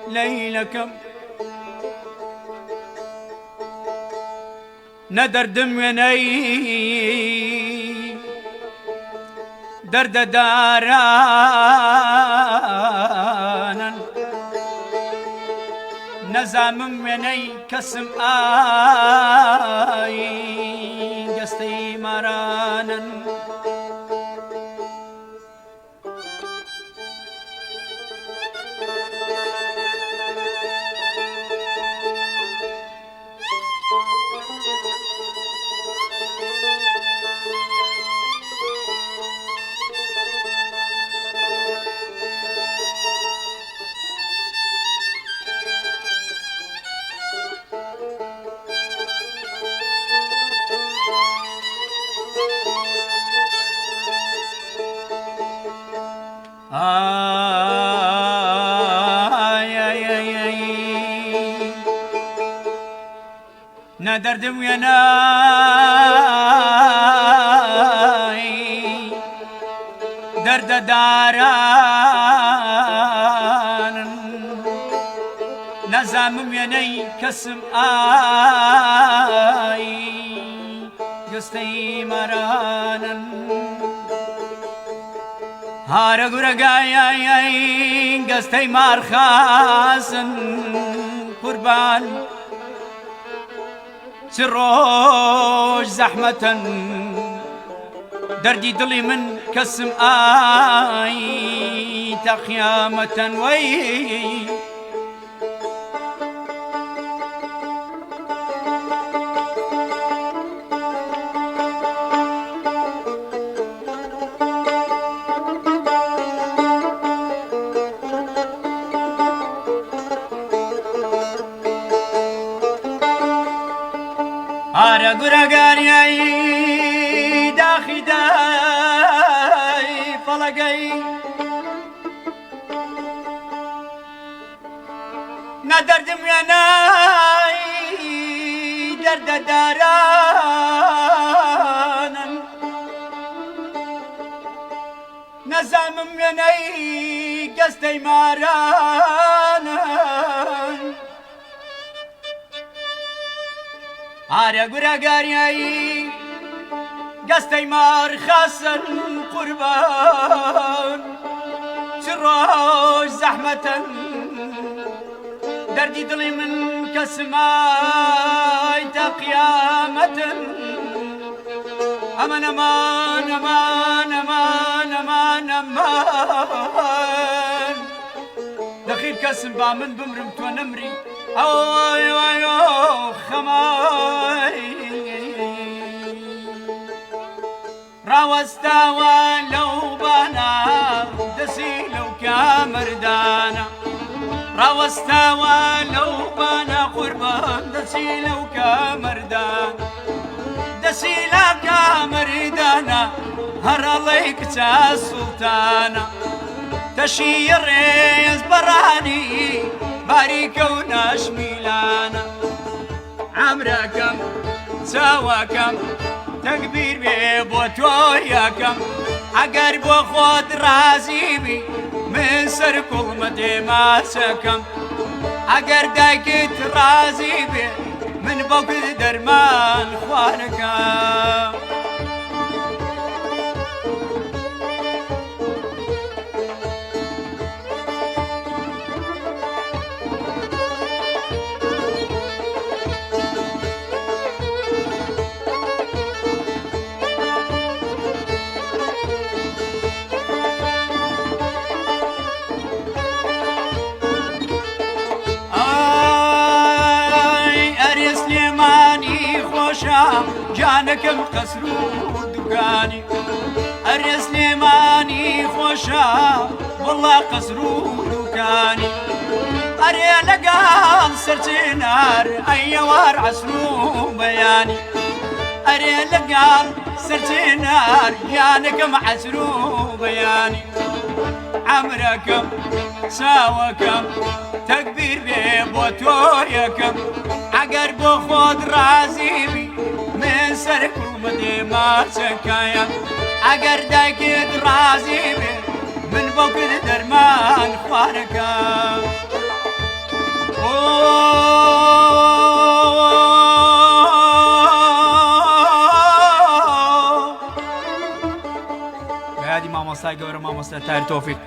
ليلكم ندردم ويني درد دارانا نزام ويني كسم قستي مرانا ندردم ويناي درد داران نزام ويني كسم قستي مرانا هارا قرقاي قستي مارخاسن قربان سروج زحمة دردي دلي من كسم تقيامة وي آره گرگانی داخی دای فلگی ندردم یا نای درد دارانن نزامم یا نای قصدی مارانن آره گرگانی قصدی مار خاصن قربان سراج زحمة دردي دلي من كسماي تقيامة أمان أمان أمان أمان أمان أمان دخيل كسم بامن بمرمت ونمري أيو أيو خماي راوستا ولو بنا دسيلو كمردانا راوستا ولو بنا قربان دسيلو كمردان دسيلا كمردانا هر عليك تا سلطانا تشير ريز براني باريكو ناشميلانا عمركم سواكم تكبير ببوتوياكم اگر بو خود رازي بي من سر كلمة ماسكم اگر دايكت رازي بي من بوك درمان خوانكم جانكم قسرو دكاني أري سليماني خوشا والله قسرو دكاني ئەرێ لەگەڵ سەرچێنار ئەیەوار عەسرو بەیانی ئەرێ لەگەڵ سەرچێنار گیانەکەم عەسرو بەیانی عەمرەکەم چاوەکەم تەکبیر بێ بۆ تۆ یەکەم ئەگەر بۆ خۆت ڕازیبی من سەر کوڵمەدێ ماچەکایە ئەگەر دایکت ڕازی بێ من بۆ کرد دەرمان خوارەکەم بەیادی مامۆستای گەورە مامۆستا تایر تۆفیق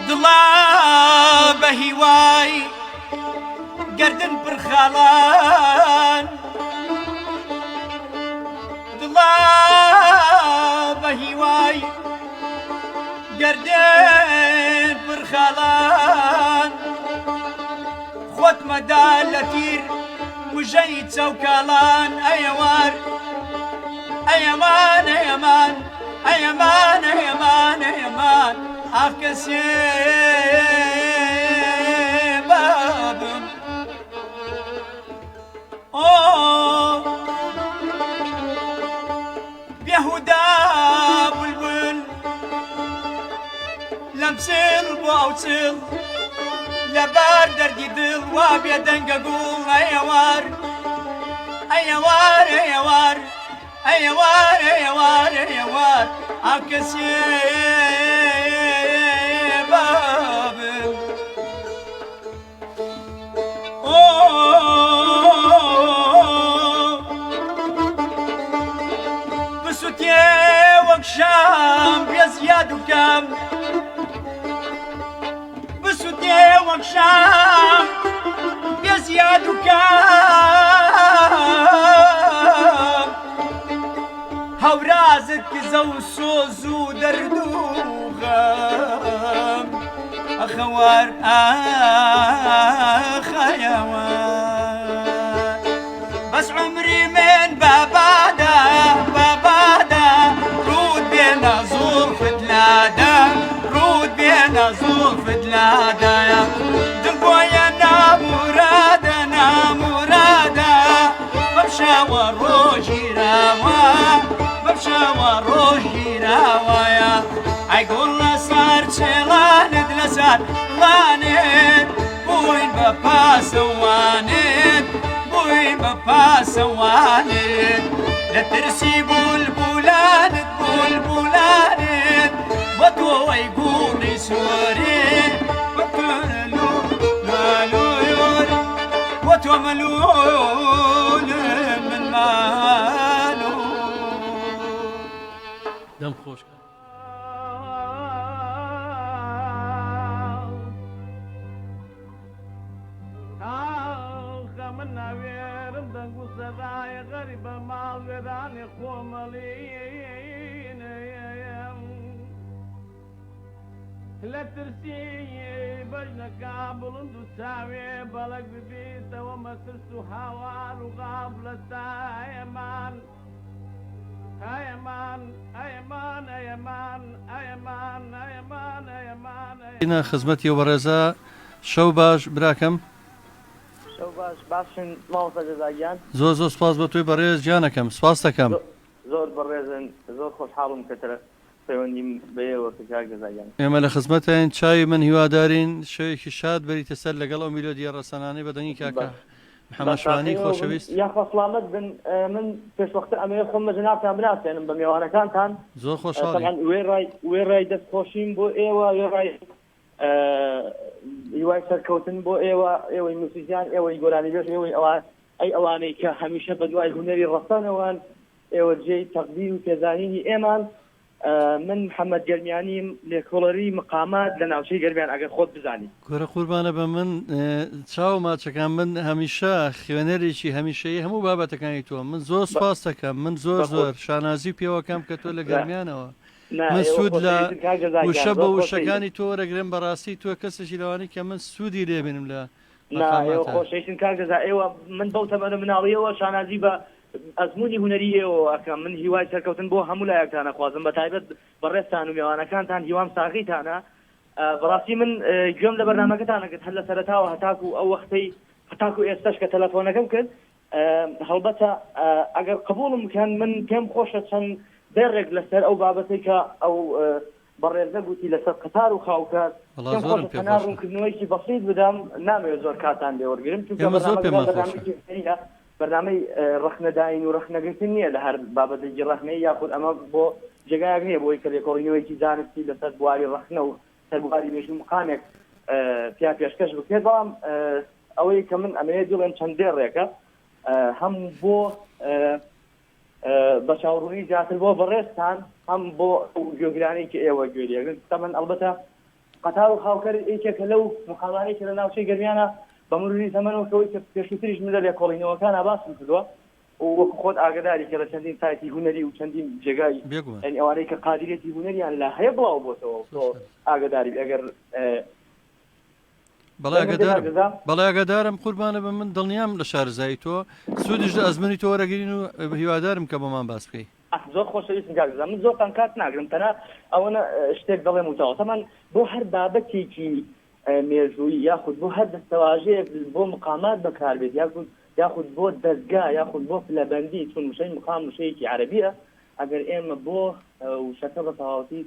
دڵا بە هیوای گەردن پرخاڵان دڵا بە هیوای گەردن پرخاڵان خۆت مەدا لە تیر وژەی چەوکاڵان ئەیەوار ئەیەمان ئەیەمان ئەیەمان ئەیەمان ئەیەمان ئاخ کەسێ بابم بێهودا بولبول لەم چڵ بۆ ئەو چڵ لەبار دەردی دڵ وا بێ دەنگە گوڵ ئەیەوار ئەیەوار ئەیەوار ئەیەوار ئەیەوار ئەیەوار ئاو کەسێ بابم بسوتێ وەک شام بێ زیاد و کەم بسوتێ وەک شام بێ زیاد و کەم هەورازت کزە و سۆز و دەرد و غەم ئەخەوار ئاخەیەوار بەس عمری من بابادا بابادا ڕوود بێنە زوڵفت لادا ڕوود بێنە زوڵفت لادایە دڵ بۆیە نامورادە نامورادە بەمشاوە ڕۆژیراوە بەمشاوە ڕۆژیراوەیە ئەی گوڵ لەسەر چێڵانت لەسەر ڵانێت بووین بە پاسەوانێت بووین بە پاسەوانێت لە ترسی بولبولانت بولبولانت بە تۆی گوڵی سوۆرێت بە تۆ مەلوور بە تۆ مەلوول من مالوور دەم خۆش من ناوێرم دەنگ و سەدایە غەریبە ماڵ وێرانی خۆمەڵیم لە ترسی بەژنەکە بڵند و چاوێ بەڵک ببیتەوە مەترس و هاوار و غاب لە سایەمان ئەیەمان ئەیەمان ئەیەمان ئەیەمان ئەیەمان ئەیەمان ئینە خزمەتی وەڕێزە شەو باش براکەم باشن ماوەسە جەزاگیان زۆر زۆر سپاس بە توی بەڕێز گیانەکەم سپاس دەکەم زۆر بەڕێزن زۆر خۆشحاڵم کەترە پەیوەندیم بەیەوە کار جەزاگیان ئێمە لە خزمەتین چاوی من هیوادارین شەوێکی شاد بەریتە سەر لەگەڵ ئەو میلۆدیە ڕەسەنانەی بەدەنگی کاکە محەممەد شوانی خۆشەویست یاخوا سڵامەت بن من پێشوەختە ئەمەیە خۆم مەژناتان بناسێنم بە میێوانەکانتان زۆر خۆشحاڵ وێ ڕای دەستخۆشیم بۆ ئێوە وێ ڕای هیوای سەرکەوتن بۆ ئێوە ئێوەی موسیقیان ئێوەی گۆرانی بێژ ئێوەی ئەی ئەوانەی کە هەمیشە بە دوای هونەری ڕەسەنەوەن ئێوە جێی تەقدیر و پێزانینی ئێمان من محەممەد گەرمیانیم لێکۆڵەری مقامات لە ناوچەی گەرمیان ئەگەر خۆت بزانی گۆرە قوربانە بە من چاو ماچەکان من هەمیشە خوێنەرێکی هەمیشەیە هەموو بابەتەکانی تۆ من زۆر سپاس دەکەم من زۆر شانازی پێوەکەم کە تۆ لە گەرمیانەوە من سوود لە وشە بە وشەکانی تۆ وەرەگرم بەڕاستی تۆ کەسێکی لەوانی کە من سوودی لێبێنم لە خۆشەویستن کار گەزا ئێوە من بەو تەمەنە مناڵیەوە شانازی بە ئەزمموی هوەری ئێوەکە من هیوای سەرکەوتن بۆ هەموو لایەکتانە خوازم بە تایبەت بەڕێستان و میوانەکانتان هیوام ساغیتانە بەڕاستی من گوێم لە بەرنامەکەتانەکرد هەر لە سەرەتاوە هەتاکو ئەو وەختەی هەتاکو ئێستش کە تەلەفۆنەکەم کرد هەڵبەتە ئەگەر قبولم بکەن من پێم خۆشە چەند دەرێک لەسەر ئەو بابەتەی کە ئەو بەڕێزە گوتی لەسەر قەتار و خاوکات ڕوونکردنەوەیکی بەسیط بدەم نامەوێت زۆر کاتان لێوەرگرم بەرنامەی ڕەخنەداین و ڕەخنەگرتن نییە لە هەر بابەتێکی ڕەخنەی یاخود ئەمە بۆ جێگایەک نییە بۆی کە لێکۆڵینەوەیکی زانستی لەسەر بواری ڕەخنە و سەربواری مێژوو مقامێک پیا پێشکەش بکرێت بەڵام ئەوەی کە من ئەمەیە دوڵێن چەند دێڕێکە هەم بۆ بە چاوڕووی زیاتر بۆ بەڕێستان هەم بۆ گوێگرانەی کە ئێوە گوێریەگرن تەمەن ئەلبەتە قەتار و خاوکەر یەکێکە لەو مقامانەی کە لە ناوچەی گەرمیانە بە مروری زەمانەوەی کە پێشووتریش من لە لێکۆڵینەوەکانە باسم کردووە و وەکو خۆت ئاگداری کە لە چەندین سایتی هوەری و چەندین جێگای ئەنی ئەوانەی کە قادریەتی هوەریان لە هەیە بڵاو بۆتەوە تۆ ئاگداری ئەگەر بەڵێ ئاگادارم قوربانە بە من دڵنیام لە شارزایی تۆ سوودش لە ئەزمموی تۆ وەرەگرین و هیوادارم کە بۆمان باس بکەی زۆر خۆشەویستم کاکزا من زۆرتان کات ناگرم تەنها ئەوەنە شتێک دەڵێم وتەوە تەمان بۆ هەر بابەتێکی مێژووی یاخود بۆ هەر دەستەواژەیەک بۆ مقامات بەکاربێت یاخود بۆ دەستگا یاخود بۆ پلەبەندی چون مشەی مقام مشەیەکی عەرەبیە ئەگەر ئێمە بۆ وشەکە بە تەواوەتی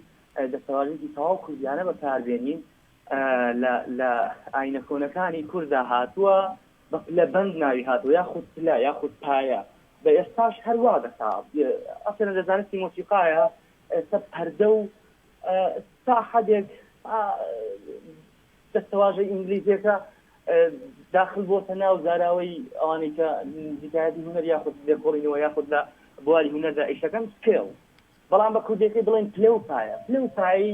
دەستەواژێکی تەواو کوردیانە بەکاربێنین لە ئاینە کۆنەکانی کووردا هاتووە بە پلەبەند ناوی هاتووە یاخود پلا یاخود پایە بە ئێستاش هەروە دەسا ئەسەرە لە زانستی مۆسیقایە ئێستا پەردە و تا حەدێک دەستەواژەی ئینگلیزیەکە داخل بۆتە ناو زاراوەی ئەوانەی کە نزیکایەتی هونەر یاخود لێکۆڵینەوە یاخود لە بواری هونەردا ئیشەکەم سکێڵ بەڵام بە کوردەکەی بڵێن پلە و پایە پلە و پایی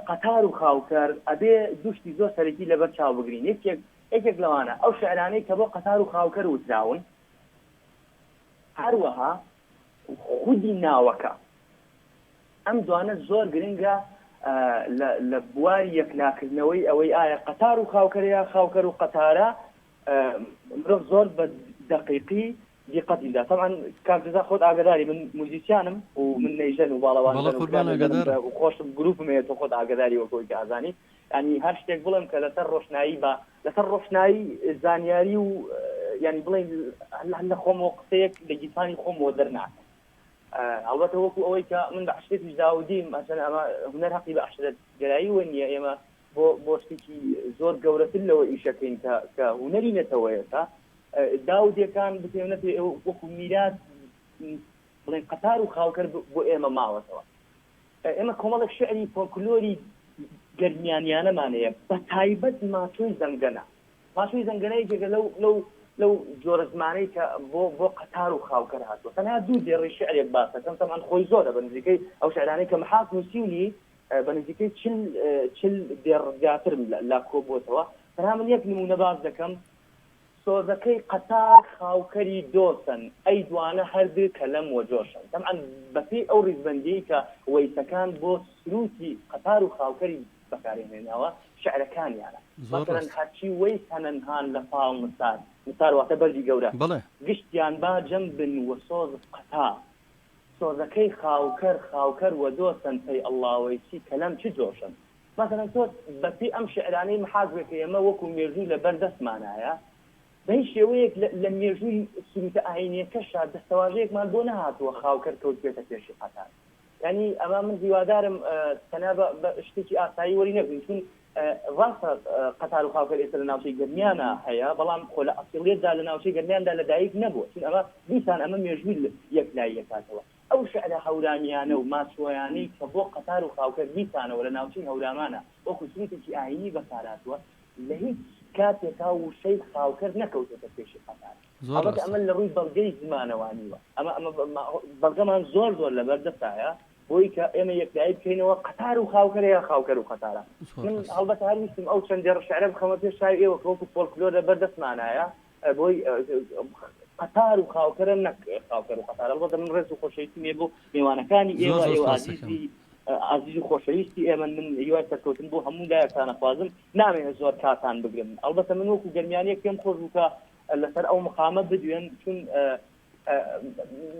قەتار و خاوکەر ئەبێ دوشتی زۆر سەرەکی لەبەر چاو بگرین یەکێک لەوانە ئەو شعرانەی کە بۆ قەتار و خاوکەر وتراون هەروەها خودی ناوەکە ئەم دوانە زۆر گرنگە لە بواری یەکلاکردنەوەی ئەوەی ئایا قەتار و خاوکەرەیە خاوکەر و قەتارە مرۆڤ زۆر بە دقیقی دیقەتیدا طبعا کاکزا خۆت ئاگداری من موزیسیانم و من نەیژەن و باڵەوان و خۆشم گروپمەیە تۆ خۆت ئاگداری وەکەوەی کە ئازانی ینی هەر شتێک بڵێم کە لەسەر ڕۆشنایی بە لەسەر ڕۆشنایی زانیاری و ینی بڵێن لە خۆمەوە قسەیەک لە گیتانی خۆمەوە دەرناکەم ئەڵبەتە وەکو ئەوەی کە من بە عشرێتیش داودیم ئەچەن ئەمە هونەر حەقی بە عشرەت گەرایی وە نییە ئێمە بۆ شتێکی زۆر گەورەتر لەوە ئیشەکەین کە هونەری نەتەوەیەکە داودیەکان بتێنێت وەکو میراث بڵێن قەتار و خاوکەر بۆ ئێمە ماوەتەوە ئێمە کۆمەڵێک شعری فۆلکلۆری گەرمیانیانەمانەیە بە تایبەت ماچۆی زەنگەنە ماچۆی زەنگەنەیەکێکە لەو جۆرە زمانەی کە بۆ قەتار و خاوکەر هاتووە تەنها دوو دێڕی شعرێک باسەکەم تەمان خۆی زۆرە بە نزیکەی ئەو شعرانەی کە محاق نووسیونی بە نزیکەی چل دێڕ زیاترم لا کۆبووتەوە تەنها من یەک نمونە باس دەکەم سۆزەکەی قەتار خاوکەری دۆسن ئەی دوانە هەردوو کە لەم وەجۆشن تەمان بەپێی ئەو ڕیزبەندی کە وەیسەکان بۆ سروتی قەتار و خاوکەری بەکارهێنێنەوە شعرەکانیانە مثلا هەرچی وەی تەنەنهان لە پاڵ مسار واتە بەردی گەورە گشتیان با جەم بن وە سۆز قەتار سۆزەکەی خاوکەر وە دۆسن پەی ئەڵڵاوەیچی کە لەم چ جۆشن مثلا تۆ بەپێی ئەم شعرانەی محاگوێکە ئێمە وەکو مێژووی لە بەردەستمانایە بەهی شێوەیەک لە مێژووی سروتە ئاینیەکەشا دەستەواژەیەکمان بۆ نەهاتووە خاوکەر کەوت بێتە پێشی قەتار ینی ئەمە من هیوادارم تەنها بە شتێکی ئاسایی وەری نەبین چون ڕاستە قەتار و خاوکەر ئێستا لە ناوچەی گەرمیانە هەیە بەڵام خۆ لە ئەسڵێتدا لە ناوچەی گەرمیاندا لەدایک نەبووە چون ئەمە دیسان ئەمە مێژووی یەکلای یەکاتەوە ئەو شعرە هەورانیانە و ماچۆیانەی کە بۆ قەتار و خاوکەر دیسانەوە لە ناوچەی هەورامانە وەکو سروتێکی ئاینی بەکارهاتووە لە هیچ کاتێکا وشەی خاوکەر نەکەوتێتە پێشی قەتار ئەڵبەتە ئەمە لە ڕووی بەڵگەی زمانەوانیوە ئەمە بەڵگەمان زۆر لەبەردەستایە بۆی کە ئێمە یەکلایی بکەینەوە قەتار و خاوکەرەیە خاوکەر و قەتارە من هەڵبەتە هەر ویستم ئەو چەند دێڕ شعرە بخەمە پێش شای ئێوە کە وەکو فۆلکلۆر لەبەردەستمانایە بۆی قەتار و خاوکەرە نەک خاوکەر و قەتار ئەڵبەتە من ڕێز و خۆشەویستی مێ بۆ میوانەکانی ئێوە عزیز و خۆشەویستی ئێمە من هیوای سەرکەوتن بۆ هەموو لایەکانە خوازم نامێنێت زۆر کاتان بگرن ئەڵبەتە من وەکو گەرمیانەیەک پێم خۆش بوو کە لەسەر ئەو مقامە بدوێن چون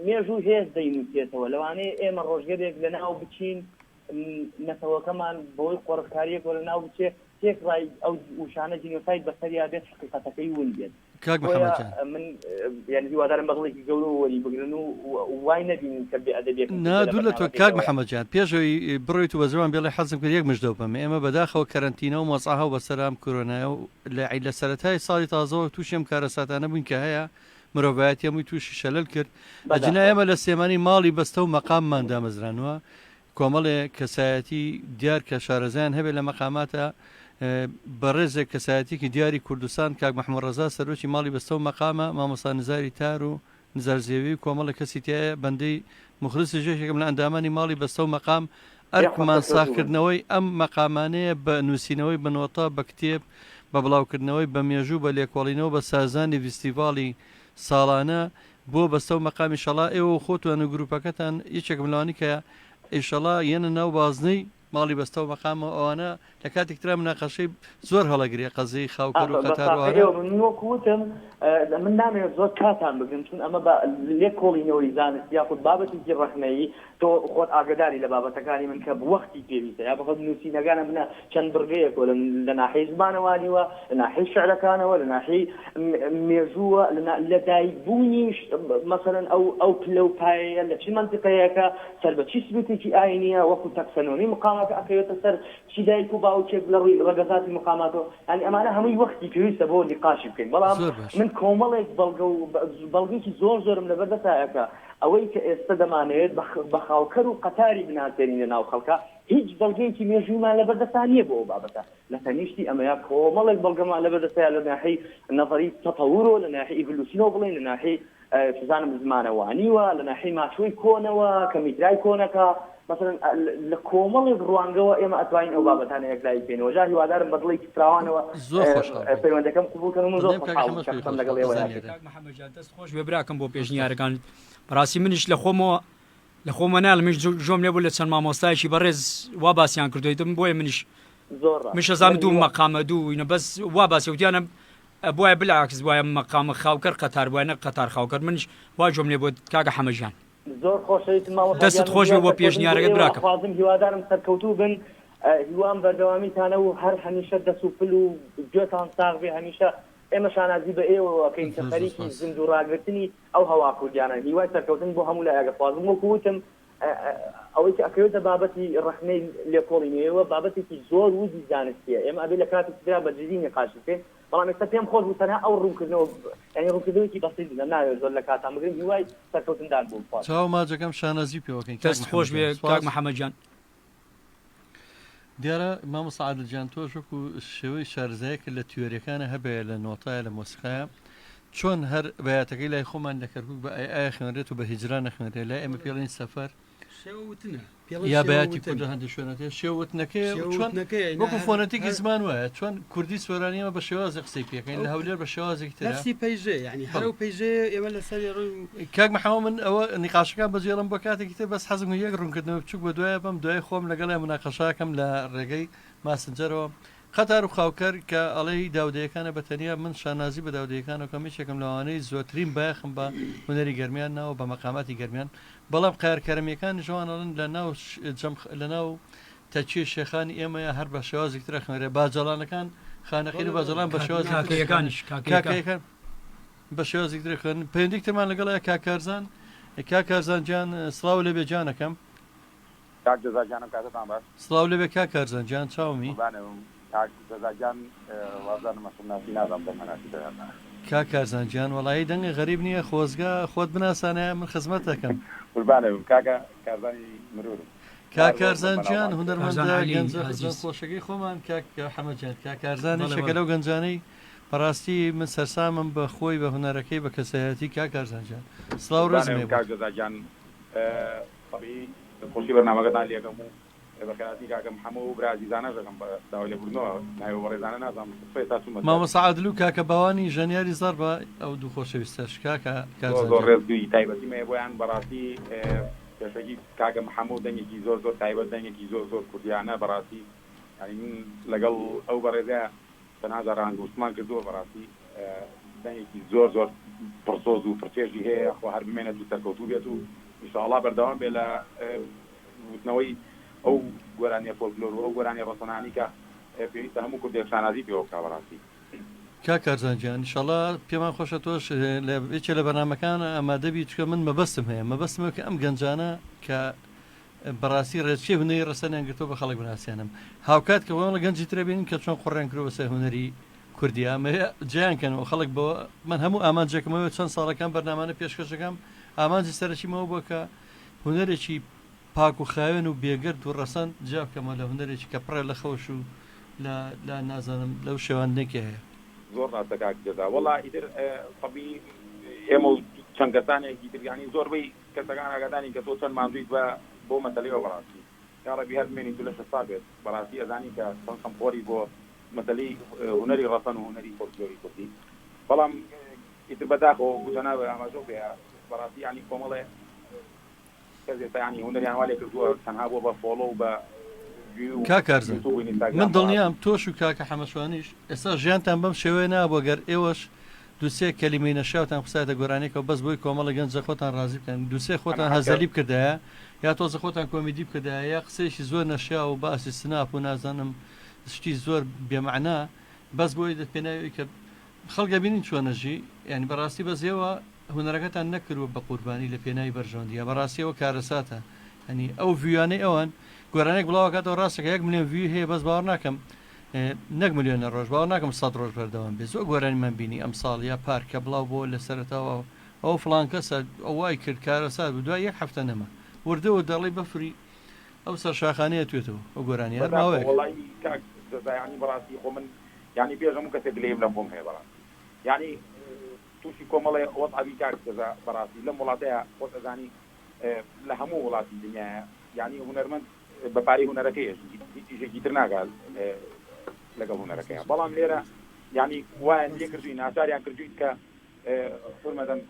مێژوو هێز دەینوسێتەوە لەوانەیە ئێمە ڕۆژگەرێک لە ناو بچین نەتەوەکەمان بۆی قۆڕکاریەک لە ناو بچێ تێک ڕای ئەو وشانە جینۆساید بەسەریا بێت حقیقەتەکەی ون بێت کاک محەممەد من یعنی هیوادارم بەڵێکی گەورە وەری بگرن و وای نەبین کە بێ ئەدەبێت نادوو لە تۆ کاک محەممەدجان پێشەوەی بڕۆیت و بە زەوان بێڵێ حەزم کرد یەک مژدە بەمە ئێمە بەداخەوە کەرنتینە و مۆساها و بەسەرام کۆرۆنایە و لە سەرەتای ساڵی تازەوە تووشێم کارە ساتانە بووین کە هەیە مرۆڤایەتی هەمووی تووشی شەلل کرد ئەجنا ئێمە لە سێمانی ماڵی بەستە و مەقاممان دامەزرانوە کۆمەڵێ کەسایەتی دیار کە شارەزایان هەبێت لە مەقاماتە بەڕێزێک کەسایەتێکی دیاری کوردستان کاک محەممەد ڕەزا سەرۆکی ماڵی بەستە و مەقامە مامۆستا نزاری تار و نزارزێوی کۆمەڵە کەسی تایە بەندەی مخلصی ژێشێکم لە ئەندامانی ماڵی بەستە و مەقام ئەرکمان ساخکردنەوەی ئەم مەقامانەیە بە نووسینەوەی بنۆتا بە کتێب بە بڵاوکردنەوەی بە مێژوو بە لێکۆڵینەوە بە سازانی فیستیڤاڵی ساڵانە بۆ بەستە و مەقامی شەڵا ئێوە خۆتوان و گروپەکەتان یەکێکم لەوانی کە ئیشەڵا یەنە ناو بازنەی ماڵی بەستە و مەقامەوە ئەوانە لە کاتێکترا مناقەشەی زۆر هەڵەگرێ قەزەی خاوکەر و وەکوتم من نامێت زۆر کاتان بگرن چون ئەمە لێ کۆڵینەوەی زانست یاخود بابەتێکی ڕەخنەیی تۆ خۆت ئاگداری لە بابەتەکانی من کە بوەختی پێویستە یا بەخۆت نووسینەکانە منە چەند بڕگەیەکۆ لە ناحەی زمانەوانیوە لە ناحەی شعرەکانەوە لە ناحەی مێژووە لە دایکبوونیش مەسەرەن ئەو پلە و پایەیە لە چی منتیقەیەکە سەر بە چی سبتێکی ئاینیە وەکو تەکسەنۆمی مقامەکە ئەکەوێتە سەر چی دایک و باوکێک لە ڕووی ڕەگەزاتی مقاماتەوە ینی ئەمانە هەمووی وەختی پێویستە بۆ نیقاشی بکەین بەڵام من کۆمەڵێک بەڵگەیکی زۆرم لەبەردەسایەکە ئەوەی کە ئێستا دەمانەوێت بە خاوکەر و قەتاری بناسێنین لە ناو خەڵکە هیچ بەڵگەیەکی مێژوومان لەبەردەستا نییە بۆ بابەتە لە تەنیشتی ئەمەیە کۆمەڵێک بەڵگەمان لەبەردەستایە لە ناحەی نەظەری تەتەورۆ لە ناحەی ئیڤولوسیۆ بڵێن لە ناحەی بزانم زمانەوانیوە لە ناحەی ماچووی کۆنەوە کە میترای کۆنەکە مثلا لە کۆمەڵی ڕوانگەوە ئێمە ئەتوانین ئەو بابەتانە یەکلای بکەینەوە جا هیوادارم بەدڵی فراوانەوە پەیوەندەکەم قبولکەن و زۆر خۆشحاڵم لەگەڵ ئێوە محەممەد دەست خۆش بێ براکەم بۆ پێشنیارەکان بەڕاستی منیش لە خۆمە ناڵ منیش جۆم لێ بوو لە چەند مامۆستایکی بەڕێز وا باسییان کردویتم بۆیە منیش شەزانم دوو مەقامە دوو بەس وا باسی وتیانە بۆیە بلعکس وایە مەقامە خاوکەر قەتار وایە قەتار خاوکەر منیش وا جۆم لێ بۆ کاکە حەمەژیان زۆر خۆشەویستم دەستت خۆش بێ بۆ پێشنیارەکەت براکەم خوازم هیوادارم سەرکەوتوو بن هیوام بەردەوامیتانە و هەر هەمیشە دەست و پل و گوێتان ساغ بێ هەمیشە ئێمە شانازی بە ئێوەکەین کە خەریکی زیند و ڕاگررتنی ئەو هەوا کوردیانە هیوای سەرکەوتن بۆ هەموو لایەگە خوازم وەکوتم ئەوەی کە ئەکەوێتە بابەتی ڕەخنەی لێکۆڵینەوە بابەتێکی زۆر وزی زانستیە ئێمە ئەبێ لە کاتێکدا بەجددی نقاش بکەین بەڵام ئێستا پێم خۆش بوو تەنها ئەو ڕوونکردنەوە ینی ڕوونکردنەوەی بەسیط ناوێت زۆر لە کاتان بگرین هیوای سەرکەوتندان بوو چاو ماجەکەم شانازی پێوەکەین دەست خۆش بێ کاک محەممەدجان دیارە مامۆستا عادلجان تۆ وەکو شێوەی شارزایەکە لە تیۆریەکانە هەبێ لە نۆتایە لە مۆسیقایە چۆن هەر بەیاتەکەی لای خۆمان لە کەرکک بە ئایا خوێنرێت و بە هیجران نەخوێنرێت لای ئێمە پێڵین سەفەر یا بەیاتی کورد هەندێک شوێنەکەی شێوتنەکەی وەکو فۆنەتێکی زمان وایە چۆن کوردی سۆرانیەوە بە شێوازی قسەی پێکەین لە هەولێر بە شێوازێکی تر نفسی پەیژێ ینی هەرو پەیژێ ئێمە لەسەر کاک محەممەد من ئەوە نیقاشەکان بەجێڵم بۆ کاتێکی تر بەس حەزم یەک ڕوونکردنەوە بچووک بە دوایە بەم دوای خۆم لەگەڵ مناقەشاکەم لە ڕێگەی ماسنجەرەوە قەتار و خاوکەر کە ئەڵەی داودەیەکانە بەتەنیا من شانازی بە داودەیەکانەوە کەمیشێکم لەوانەی زۆترین باەخم بە هوەری گەرمیان ناوە بە مەقاماتی گەرمیان بەڵام قایرکەرمیەکانی ژوانڵن لە ناو تەچی شێخانی ئێمەیە هەر بە شێوازێک ترە خوێنرێ باجەڵانەکان خانەخیر و باجەڵان بە شێوازەکانیش کاکەکان بە شێوازێک ترە خوێن پەیوەندیکترمان لەگەڵە کاکارزان کاکارزان گیان سڵاو لەبێ جانەکەم سڵاو لەبێ کاکارزان گیان چاومی کاکارزانجیان وڵایی دەنگە غەریب نییە خۆزگا خۆت بناسانەیە من خزمەت دەکەم کاکارزانجیان هوەرمەندە گەنجە خۆشەکەی خۆمان حەمەجان کاکارزانی شەکە لەو گەنجانەی بەڕاستی من سەرسامم بە خۆی بە هوەرەکەی بە کەسایەتی کاکارزانجان سڵاو ڕزمێ خۆشی بەرنامەکەتان لێەکەم و بەخێراتی کاکەم هەموو برازیزانە دەکەم بە داوای لێبوردنەوە ناوە ڕێزانە نازانم مامۆستا عادل و کاکە باوانی ژەنیاری زار بە ئەو دوو خۆشەویستەش کاکە زۆر ڕێز دوی تایبەتیمەیە بۆیان بەڕاستی پێشەکی کاکەم هەموو دەنگێکی زۆر زۆر تایبەت دەنگێکی زۆر زۆر کوردیانە بەڕاستی لەگەڵ ئەو بەڕێزەیە تەنها ڕانگوستمان کردووە بەڕاستی دەنگێکی زۆر پرسۆز و پرچێژی هەیە خۆ هەر بمێنێت و سەرکەوتوو بێت و ئینشاءالله بەردەوام بێ لە وتنەوەی ئەو گۆرانیە فۆلکلۆر و ئەو گۆرانی ڕۆسەنانی کە پێویستە هەموو کوردێک شانازی پێوە بکا بەڕاستی. کارزانجیان ئینشاءالله پێمان خۆشە تۆش لە یەکێ لە بەرنامەکان ئامادەبی چکە من مەبەستم هەیە مەبەستمە کە ئەم گەنجانە کە بەڕاستی ڕێچێ هونەی ڕسەنیان گرتۆ بە خەڵک بناسیانم هاوکات کە وڵە گەنجی ترەبێنین کە چۆن قڕیان کرۆ بەسەر هونەری کوردیا جیانکەنەوە خەڵک بۆ من هەموو ئامانجێکمەوە چەند ساڵەکان بەرنامانە پێشکەشەکەم ئامانجی سەرچیمەوە بووە کە هونەرێکی پاک و خاوێن و بێگرد و ڕەسەن جیاکەمە لە هونەرێکی کە پڕێ لە خەوش و لە نازانم لەو شێوانێکی هەیە زۆر ڕاستەکە جەزا وەڵا ئیتر طبی ئێمە و چەند کەسانێکی تریانی زۆربەی کەسەکان ئاگادانی کە تۆ چەند ماندوویت بە بۆ مەسەلەیەوە بەڕاستی یا ڕەبی هەر بمێنی تو لە شەستا بێت بەڕاستی ئەزانی کە چەند خەمخۆری بۆ مەسەلەی هونەری ڕەسەن و هونەری فۆلکلۆری کوردی بەڵام ئیتر بەداخەوە گوتەناوە ئاماژە پێ بەڕاستی ینی کۆمەڵێ کەسێک ینی هونەریان وا لێ کردووە تەنها بۆ بە فۆڵۆ و بە کاکارزە من دڵنیام تۆش و کاکە حەمەشوانیش ئێستا ژیانتان بەم شێوەیە نابووە گەر ئێوەش دووسێ کەلیمەی نەشاوتان قساتە گۆرانێکەوە بەس بۆی کۆمەڵە گەنجە خۆتان ڕازی بکەن دووسێ خۆتان هەزەلی بکردایە یا تۆزە خۆتان کۆمیدی بکردایە یا قسەیەکی زۆر نەشیا و باسی سناپ و نازانم شتی زۆر بێمەعنا بەس بۆی دەپێناوی کە خەڵگە بینین چۆنەژی یعنی بەڕاستی بەزێەوە هونەرەکەتان نەکردوە بە قوربانی لە پێناوی بەرژەوەندیە بەڕاستیەوە کارەساتە هەنی ئەو ڤیوانەی ئەوان گۆرانێک بڵاوکاتەوە ڕاستەکە 1 ملیۆن وی هەیە بەس باوەڕ ناکەم 1 ملیۆنە ڕۆژ باوەڕ ناکەم 100 ڕۆژ بەردەوام بێ زۆر گۆرانیمان بینی ئەم ساڵ یا پارکە بڵاو بۆ لە سەرەتاوە ئەو فڵان کەسە ئەوای کرد کارەسات بوو دوای 1 هەفتە نەما وردەوە دەڵی بەفری ئەو سەر شاخانەیە توێتەوە ئەو گۆرانی هەر ماوەیە ینی بەڕاستی خۆ من ینی پێشەم کەسێک لێم لەم بۆم هەیە بەڕاستی ینی تووشی کۆمەڵێ وەزعبی کار کەزا بەڕاستی لەم وڵاتەیە خۆت ئەزانی لە هەموو وڵاتی دنیاە ینی هونەرمەند بەپاری هونەرەکەی هیچێکی تر ناگال لەگەڵ هونەرەکەیە بەڵام لێرە ینی وایان لێ کردووی ناچاریان کردویت کە فورمەدەن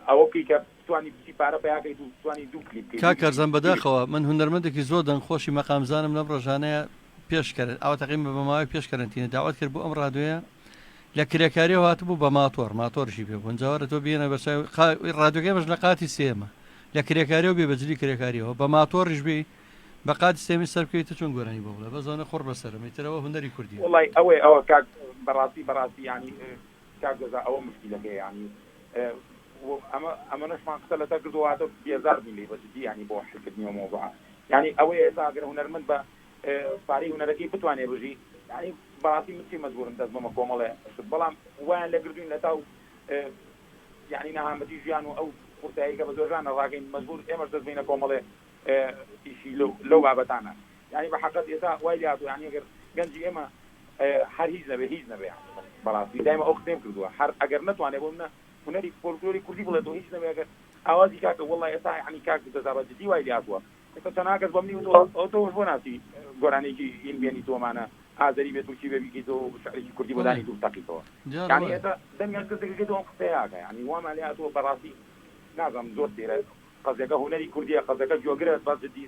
ئەوەکەی کە توانی بچی پارە پیاکەیت و توانی دوو کلیپ کاکەرزان بەداخەوە من هونەرمەندێکی زۆر دەنگخۆشی مەقامزانم لەم ڕۆژانەیە پێشکرد ئەو تەقیمە بە ماوەی پێشکەرنتینە داوات کرد بۆ ئەم ڕادوێە لە کرێکاریەوە هاتبوو بە ماتۆرژی بێ بۆنجاوارە تۆ بێنە بەر ڕادۆگەی بەش لە قاتی سێمە لە کرێکاریەوە بێ بەجلی کرێکاریەوە بە ماتۆڕیش بێ بە قاتی سێمی سەرکەویتە چۆن گۆرانی بۆ بڵێ بەزانە خۆر بەسەرمەترەوە هونەری کوردی وڵی ئەوە کاک بەڕاستی ینی کاک گەزا ئەوە مشکلەکەی ینی ئەمە نشمان قسە لەسەر کردوواتە بێزار بین بەجددی ینی بۆ حکردنیەوە مۆضوع ینی ئەوەی ئێستا ئەگەر هونەرمەند بە پارەی هونەرەکەی بتوانێ بژی ینی بەڕاستی من مەجبورم دەست بەمە کۆمەڵێ بەڵام وایان لە گردوین لە تاو ینی نەهامەتی ژیان و ئەو قورتاییکە بە زۆرژانە ڕاگەین مەجبور ئێمەش دەست بینە کۆمەڵێ ئیشی لەو بابەتانە ینی بە حەقەت ئێستا وای لاتو ینی ئەگەر گەنجی ئێمە هەر هیچ نەبێ بەڕاستی دایمە ئەو قسەم کردووە هەر ئەگەر نتوانێ بۆ منە هونەری فۆلکلۆری کوردی بڵێت هیچ نەبێ ئەگەر ئاوازی کاکە وڵی ئێستا ینی کاک دەزابە جدی وای لاتوە ئێستا چەناکەس بەم نی ئەو تۆش بۆ ناسی گۆرانێکی ئین بێنی تۆمانە ئازەری بێت وچی بێبیکەیت و شعرێکی کوردی بۆدانی دوو تەقیتەوە ینی ئێستا دەمیان کەسێکەکەی ئەم قسەیەکە ینی وامان لێ هاتووە بەڕاستی نازانم زۆر تێرە قەزەکە هونەری کوردیە قەزەکە جۆگرێت باز جدی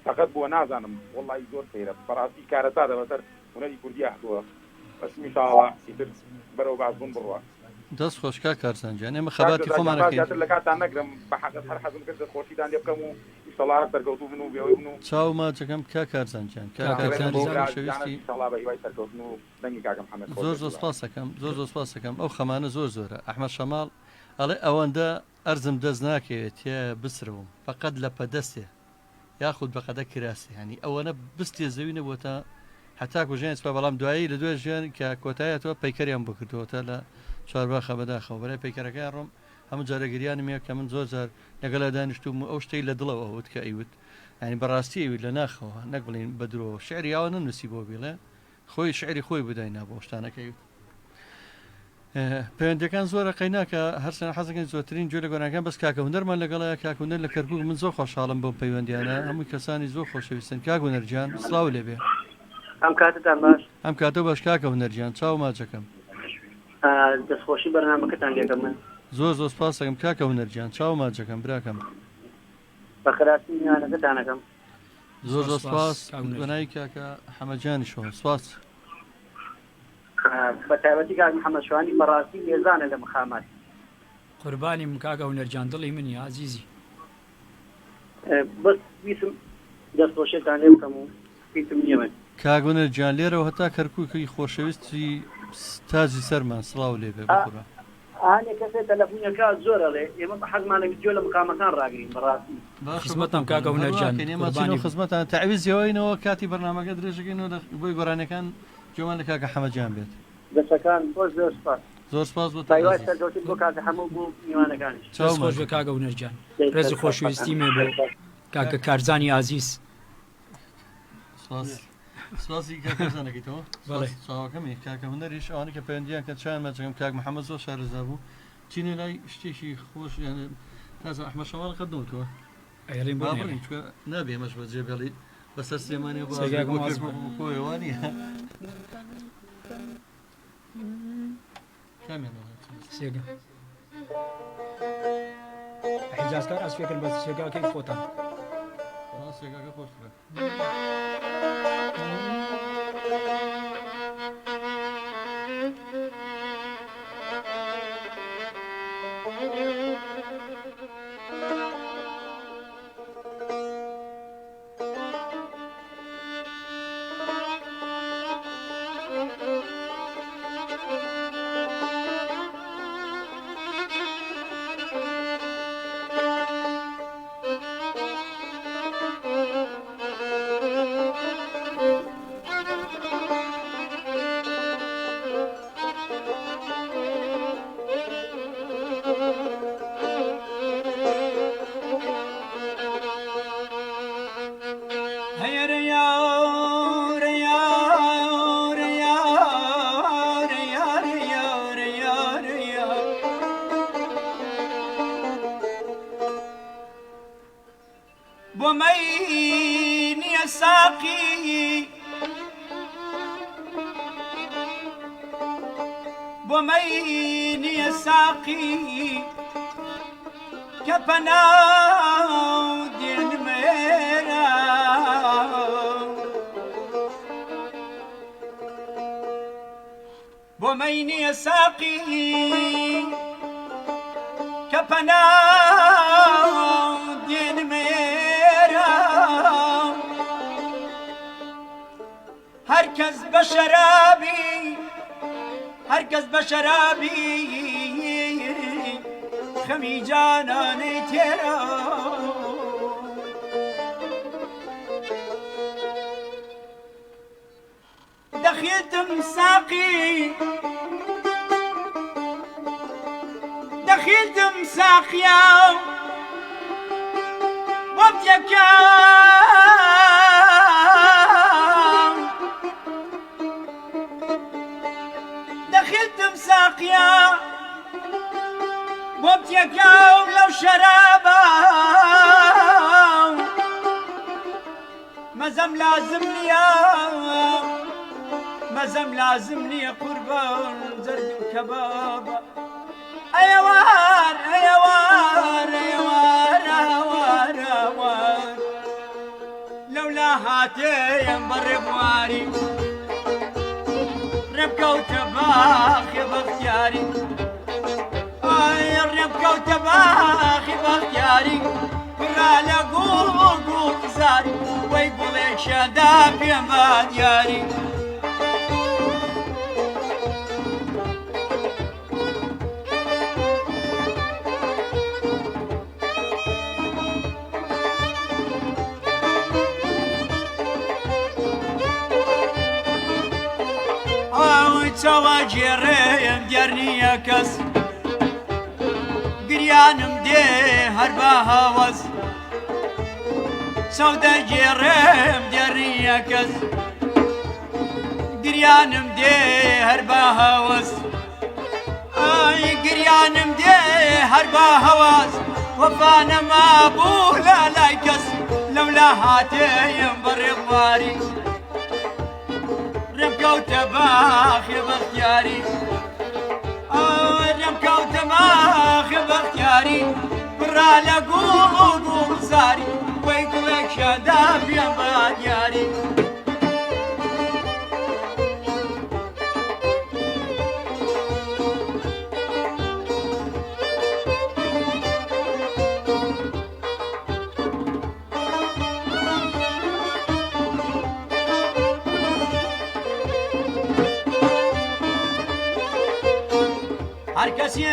فقط بۆ نازانم وڵی زۆر تێرە بەڕاستی کارەتا دەبەسەر هونەری کوردی هاتووە بەس میشاڵە ئیتر بەرەو باشبوون بڕوە دەست خۆشکا کارسانجان ئێمە خەباتی خۆمانەکەین لە کاتان نەگرم بە حەقەت هەر حەزم کرد خۆشیدان لێ بکەم و ئیشەڵا سەرکەوتوو بن و بێەوەی بن و چاو ماچەکەم کارسانجان کارسانجی زۆر زۆر سپاسەکەم ئەو خەمانە زۆرە ئەحمەد شەماڵ ئەڵێ ئەوەندە ئەرزم دەست ناکەوێت یا بسرەوم فقط لە پەدەستێ یاخود بەقەدە کراسێ ینی ئەوەنە بستێ زەوی نەبووە تا حتا کوژیان سوپا بەڵام دوایی لە دوێ ژیان کە کۆتایەتەوە پەیکەریان بۆ کردوەوە لە چوارباخە بەداخەوە بەلای پەیکەرەکەی ڕۆم هەموو جارەگریانی مێ کە من زۆر جار لەگەڵا دانیشتوم ئەو شتەی لە دڵەوە ئەوت کە ئەیوت ینی بەڕاستی ئەوی لە ناخەوە نەک بڵین بە درۆ شعریاوە ننووسی بۆ بیڵێ خۆی شعری خۆی بداینا بۆ شتانەکەی پەیوەندەکان زۆرە قەیناکە هەرسەنە حەزەکەن زۆرترین جۆ لە گۆرانەکان بەس کاکە هونەرمان لەگەڵایە کاک هونەر لە کەرکووک من زۆر خۆشحاڵم بۆ پەیوەندیانە هەمووی کەسانی زۆر خۆشەویستن کاک هونەرجان سڵاو لێبێ ئەم کاتتان باش ئەم کاتە باش کاکە هونەرجان چاو ماچەکەم دەستخۆشی بەرنامەکەتان لێگە من زۆر سپاس دەکەم کاکە هونەرجان چاو ماچەکەم براکەم بەخراسی میانەکەتانەکەم زۆر سپاس دوانای کاکە حەمەجانی شەوە سپاس بە تایبەتی کاک محەممەد شوانی بەڕاستی لێزانە لە مخامات قوربانی مکاکە هونەرجان دڵی منی عزیزی بەس ویسم دەستۆشێتان لێ بکەم و پیتم نییە من کاگونە گیان لێرەوە هەتا کەرکووکی خۆشەویستی تاجی سەرمان سڵاو لێبێ بخورا هانێک کەسێک تەلەفۆنەکە زۆرەڵێ ئێمە حەزمانە ویدیۆ لە مقامەکان ڕاگرین بەڕاستی خزمەتم کاکە هونەرجان خزمەتان تعویزیەوەینەوە کاتی بەرنامەکە درێژەکەینەوە بۆی گۆرانەکان جوان لە کاکە حەمەدجان بێت دەستەکان زۆر سپاس زۆر سپاس بۆ تایوای سەردەوتی بۆ کاکە هەموو بوو میوانەکانیش خۆش بە کاکە هونەرجان ڕێز و خۆشویستی مێ بۆ کاکە کارزانی عزیز سپاسی کاکەزانەکەیتەوە بەڵێ چاوەکەمی کاکە هونەریش ئەوانە کە پەیوەندیان کە چیان مەچەکەم کاک محەممەد زۆر شارەزا بوو چینێ لای شتێکی خۆش یانە تازە ئەحمەد شەماڵ قەدنەوتەوە ئەیڵین بۆ نابێ ئەمەش بە جێبێڵی بەسەر سلێمانی خۆیەوانی سێگە حیجازکار ئەسفێکرد بە سێگاکەی خۆتان سێگاکە خۆشترە بوميني ساقي بوميني ساقي كفنا دين ميرا بوميني ساقي كفنا دين ميرا هركز بشرابي هركز بشرابي خمي جانا نيتيرا دخلت مساقي دخلت مساقيا وابتكا دخلت مساقيا وابتكا ولو شرابا مزم لازمني مزم لازمني قربان زرد وكبابا ايوار ايوار ايوار ايوار ايوار لولا هاتي ينبر بواري ربكة وتباخ باختياري اي ربكة وتباخ باختياري كرا لقوق زاري ويقول لك شداب يا ما دياري تواجريم ديرني كس قريانم دي هربا هوس سودا جريم ديرني كس قريانم دي هربا هوس اي قريانم دي هربا هوس وفانا ما بولا لايكس لولا هاتيم بريضاري ربكة وتباخ باختياري ربكة وتباخ باختياري برا لقوق زاري ويقول لك شداب يا مادياري هەر کەسی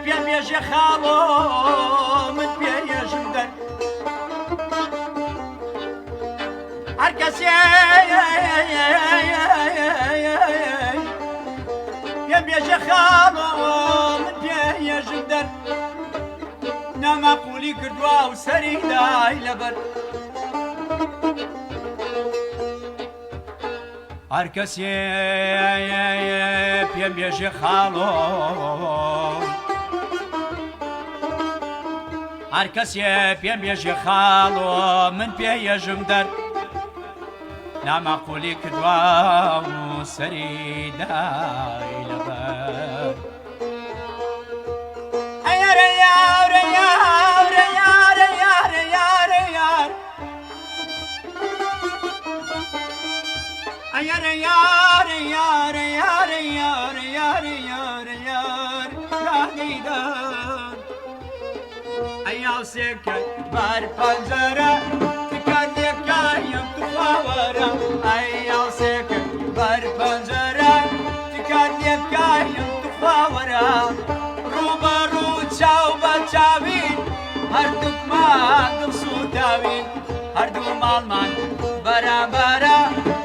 پێم بێژێ خاڵۆ من پێژم دەر هەر کەسی پێم بێژێ خاڵۆ من پێژم دەر نامەقولی کردووە و سەری دای لەبەر هەر کەسێ پێم بێژێ خاڵۆ هەر کەسێ پێم بێژێ خاڵۆ من پێژم دەر نامەقولی کردووە و سەری دای لەبەر ئەیارە یارە یارە یارە یارە یارە یار ئەیارە یارە یارە یارە یارە یارە یارە یار یادیدار ئەیاوسێکە بەر پەنجەرە تکانێکایم توخواوەرە ئەیاوسێکە بەر پەنجەرە تکانێکایم توخواوەرە ڕوبەڕوو چاو بە چاوین هەردووکمان دڵسوتاوین هەردوو ماڵمان بەرابەرە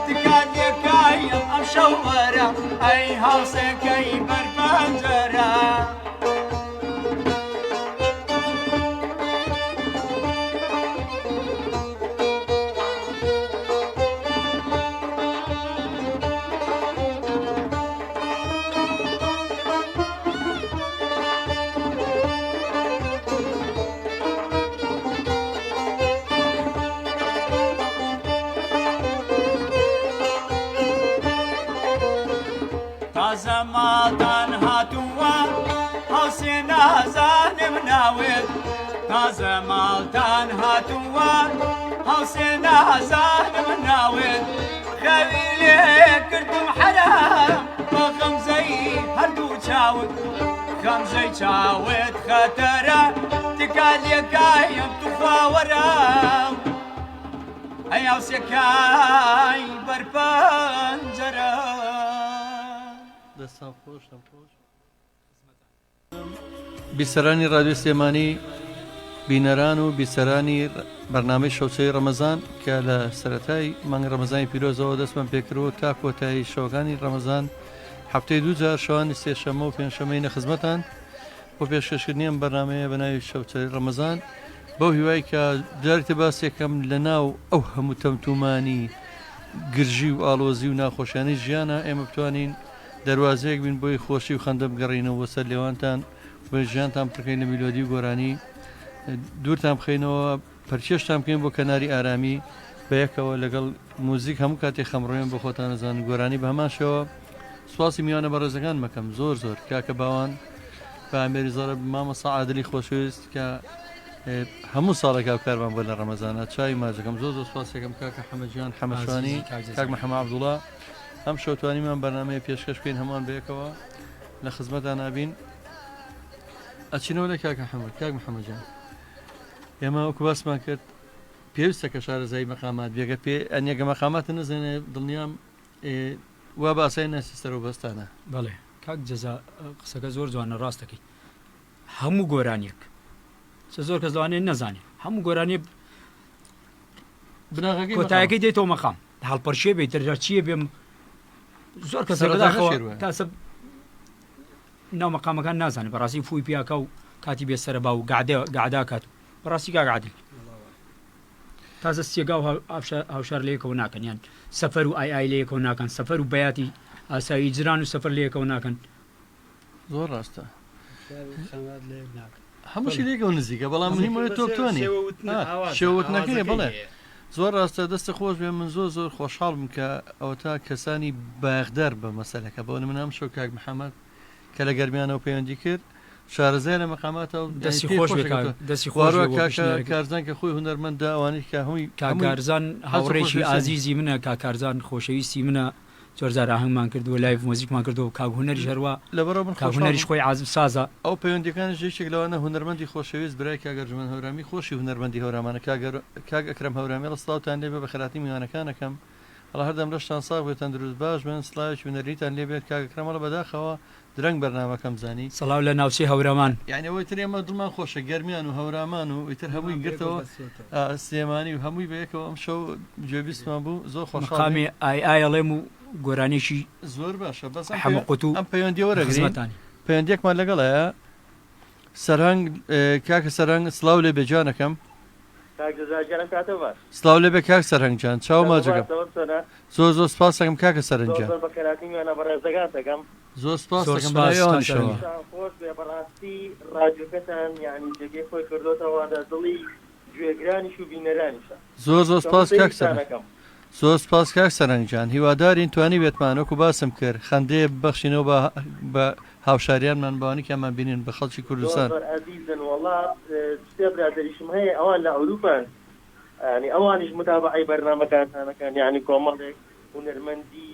تکانێکایم ئەم شەوەرە ئەی هاوسێکەی بەر پەنجەرە تازە ماڵتان هاتووە هەوسێ نازانم ناوێت تازە ماڵتان هاتووە هەوسێ نازانم ناوێت خەوی لێ کردم حرام بە غەمزەی هەردوو چاوت غەمزەی چاوێت خەتەرە تکالێکایم توخواوەرە ئەی هەوسێکای بەر پەنجەرە دەستان خۆش بیسەرانی رادیۆ سلێمانی بینەران و بیسەرانی بەرنامەی شەوچەی ڕەمەزان کە لە سەرەتای مانگی ڕەمەزانی پیرۆزەوە دەستمان پێکردەوە تا کۆتایی شەوەکانی ڕەمەزان هەفتەی دووجار شەوانی سێشەمە و پێنجشەمەی نەخزمەتان بۆ پێشکەشکردنیان بەرنامەیە بە ناوی شەوچەی ڕەمەزان بەو هیوای کە جارێتە باسێکەم لە ناو ئەو هەموو تەمتومانی گرژی و ئاڵۆزی و ناخۆشیانی ژیانە ئێمە بتوانین دەواازەیەک بین بۆی خۆشی و خەندە بگەڕینەوە سەر لێوانتان بۆ ژیانتان پڕکەین لە میلۆدی و گۆرانی دوورتان بخەینەوە پەرچێشتان بکەین بۆ کەناری ئارامی بە یەکەوە لەگەڵ موزیک هەموو کاتێک خەمڕۆیان بۆ خۆتان نەزان گۆرانی بە هەماشەوە سواسی میوانە بەڕێزەکان مەکەم زۆر زۆر کاکە باوان بە ئامێری زۆرە مامەسا عادلی خۆشەویست کە هەموو ساڵێک کارمان بۆ لە ڕەمەزانە چای ماجەکەم زۆر زۆر سواسێکم کاکە حەمەدیان حەمەشانی کاک محەممەد عەبدوڵڵا ئەم شەوتوانیمان بەرنامەیە پێشکەش بکەین هەمان بەیەکەوە لە خزمەتان نابین ئەچینەوە لە کاک محەممەدجان ئێمە وەکو باسمان کرد پێویستە کە شارەزایی مەقامات بێگە پێ ئەنیەگە مەقاماتە نەزانێ دڵنیام وا باسای ناسیستەرە و بەستانە بەڵێ کاک جەزا قسەکە زۆر جوانە ڕاستەکەی هەموو گۆرانیەک زۆر کەس لەوانێ نەزانێت هەموو گۆرانی کۆتایەکەی دێتەوە مەقام هەڵپەرشێ بێتتر چیە بێم زۆر کەس تاسە ناو مەقامەکان نازانێت بەڕاستی فوی پیاکە و کاتی بێسەرە با و گعدا کات بەڕاستی کاگعادل تازە سێگا و هاوشار لەیەکەوە ناکەن یان سەفەر و ئای لەیەکەوە ناکەن سەفەر و بەیاتی ئاسایی جران و سەفەر لەیەکەوە ناکەن زۆر ڕاستە هەمووشی لێکەوە نزیکە بەڵام منیمە تۆ بتوانێ شێوت نەکەی بڵێ زۆر ڕاستە دەستە خۆش بێ من زۆر زۆر خۆشحاڵ بم کە ئەوە تا کەسانی باغدار بە مەسەلەکە بۆ من ئەم شەو کاک محەممەد کە لە گەرمیانەوە پەیوەندی کرد شارەزای لە مەقاماتەوە دەستی خۆش دەستی خۆش کارزان کە خۆی هونەرمەندە ئەوانەی کە هەمووی کاکارزان هاوڕێکی ئازیزی منە کاکارزان خۆشەویستی منە جۆرجار ئاهەنگمان کردووە لایڤ مۆزیکمان کردەوە کاک هونەریش هەروە لەبەرەوە من هونەریش خۆی عازم سازە ئەو پەیوەندیەکانی ژێشێک لەوانە هونەرمەندی خۆشەویست برای کاگەرجمەند هەورامی خۆشی هونەرمەندی هەورامانە کاگ ئەکرەم هەورامی لە سڵاوتان لێبێ بە خەراتی میوانەکانەکەم هەڵا هەردەم لەشتان ساغ بێتەن دروست باش من سڵاوێکی ونەریتان لێ بێت کاگەکرامەڵە بەداخەوە درەنگ بەرنامەکەم زانی سەڵاو لە ناوچەی هەورەمان یعنی ئەوەی تر ئێمە دڵمان خۆشە گەرمیان و هەورامان و ئیتر هەمووی گرتەوە سلێمانی و هەمووی بەیەکەوە ئەم شەو گوێبیستمان بوو زۆر خۆشحاڵی ئایڵێم و گۆرانێکی زۆر باشە بەس حەمەقوت و ئەم پەیوەندی وەرەگرێتانی پەیوەندێکمان لەگەڵەیە سەرهەنگ کاکە سەرهەنگ سڵاو لێ بێجانەکەم سڵاو لێ بێ کاک سەرهەنگجان چاو ماجەکەم زۆر زۆر سپاس دەکەم کاکە سەرهەنگجان زۆر سپاس دەکەم بەڕێوانیشەوە خۆش بێ بەڕاستی ڕادیۆکەتان یعنی جێگەی خۆی کردوتەوە دڵی گوێگرانیش و بینەرانیشە زۆر زۆر سپاس کاک سەرهەنگ زۆر سپاس کاک سەرهەنگجان هیوادارین توانی بێتمان وەکو باسم کرد خەندەیە ببەخشینەوە بە هاوشاریانمان بەوانیکەمان بینین بە خەڵکی کوردستان عزیزن وڵات شتێ برادریشم هەیە ئەوان لە ئەوروپان ینی ئەوانیش متابعی بەرنامەکانتانەکەن یعنی کۆمەڵێک هونەرمەندی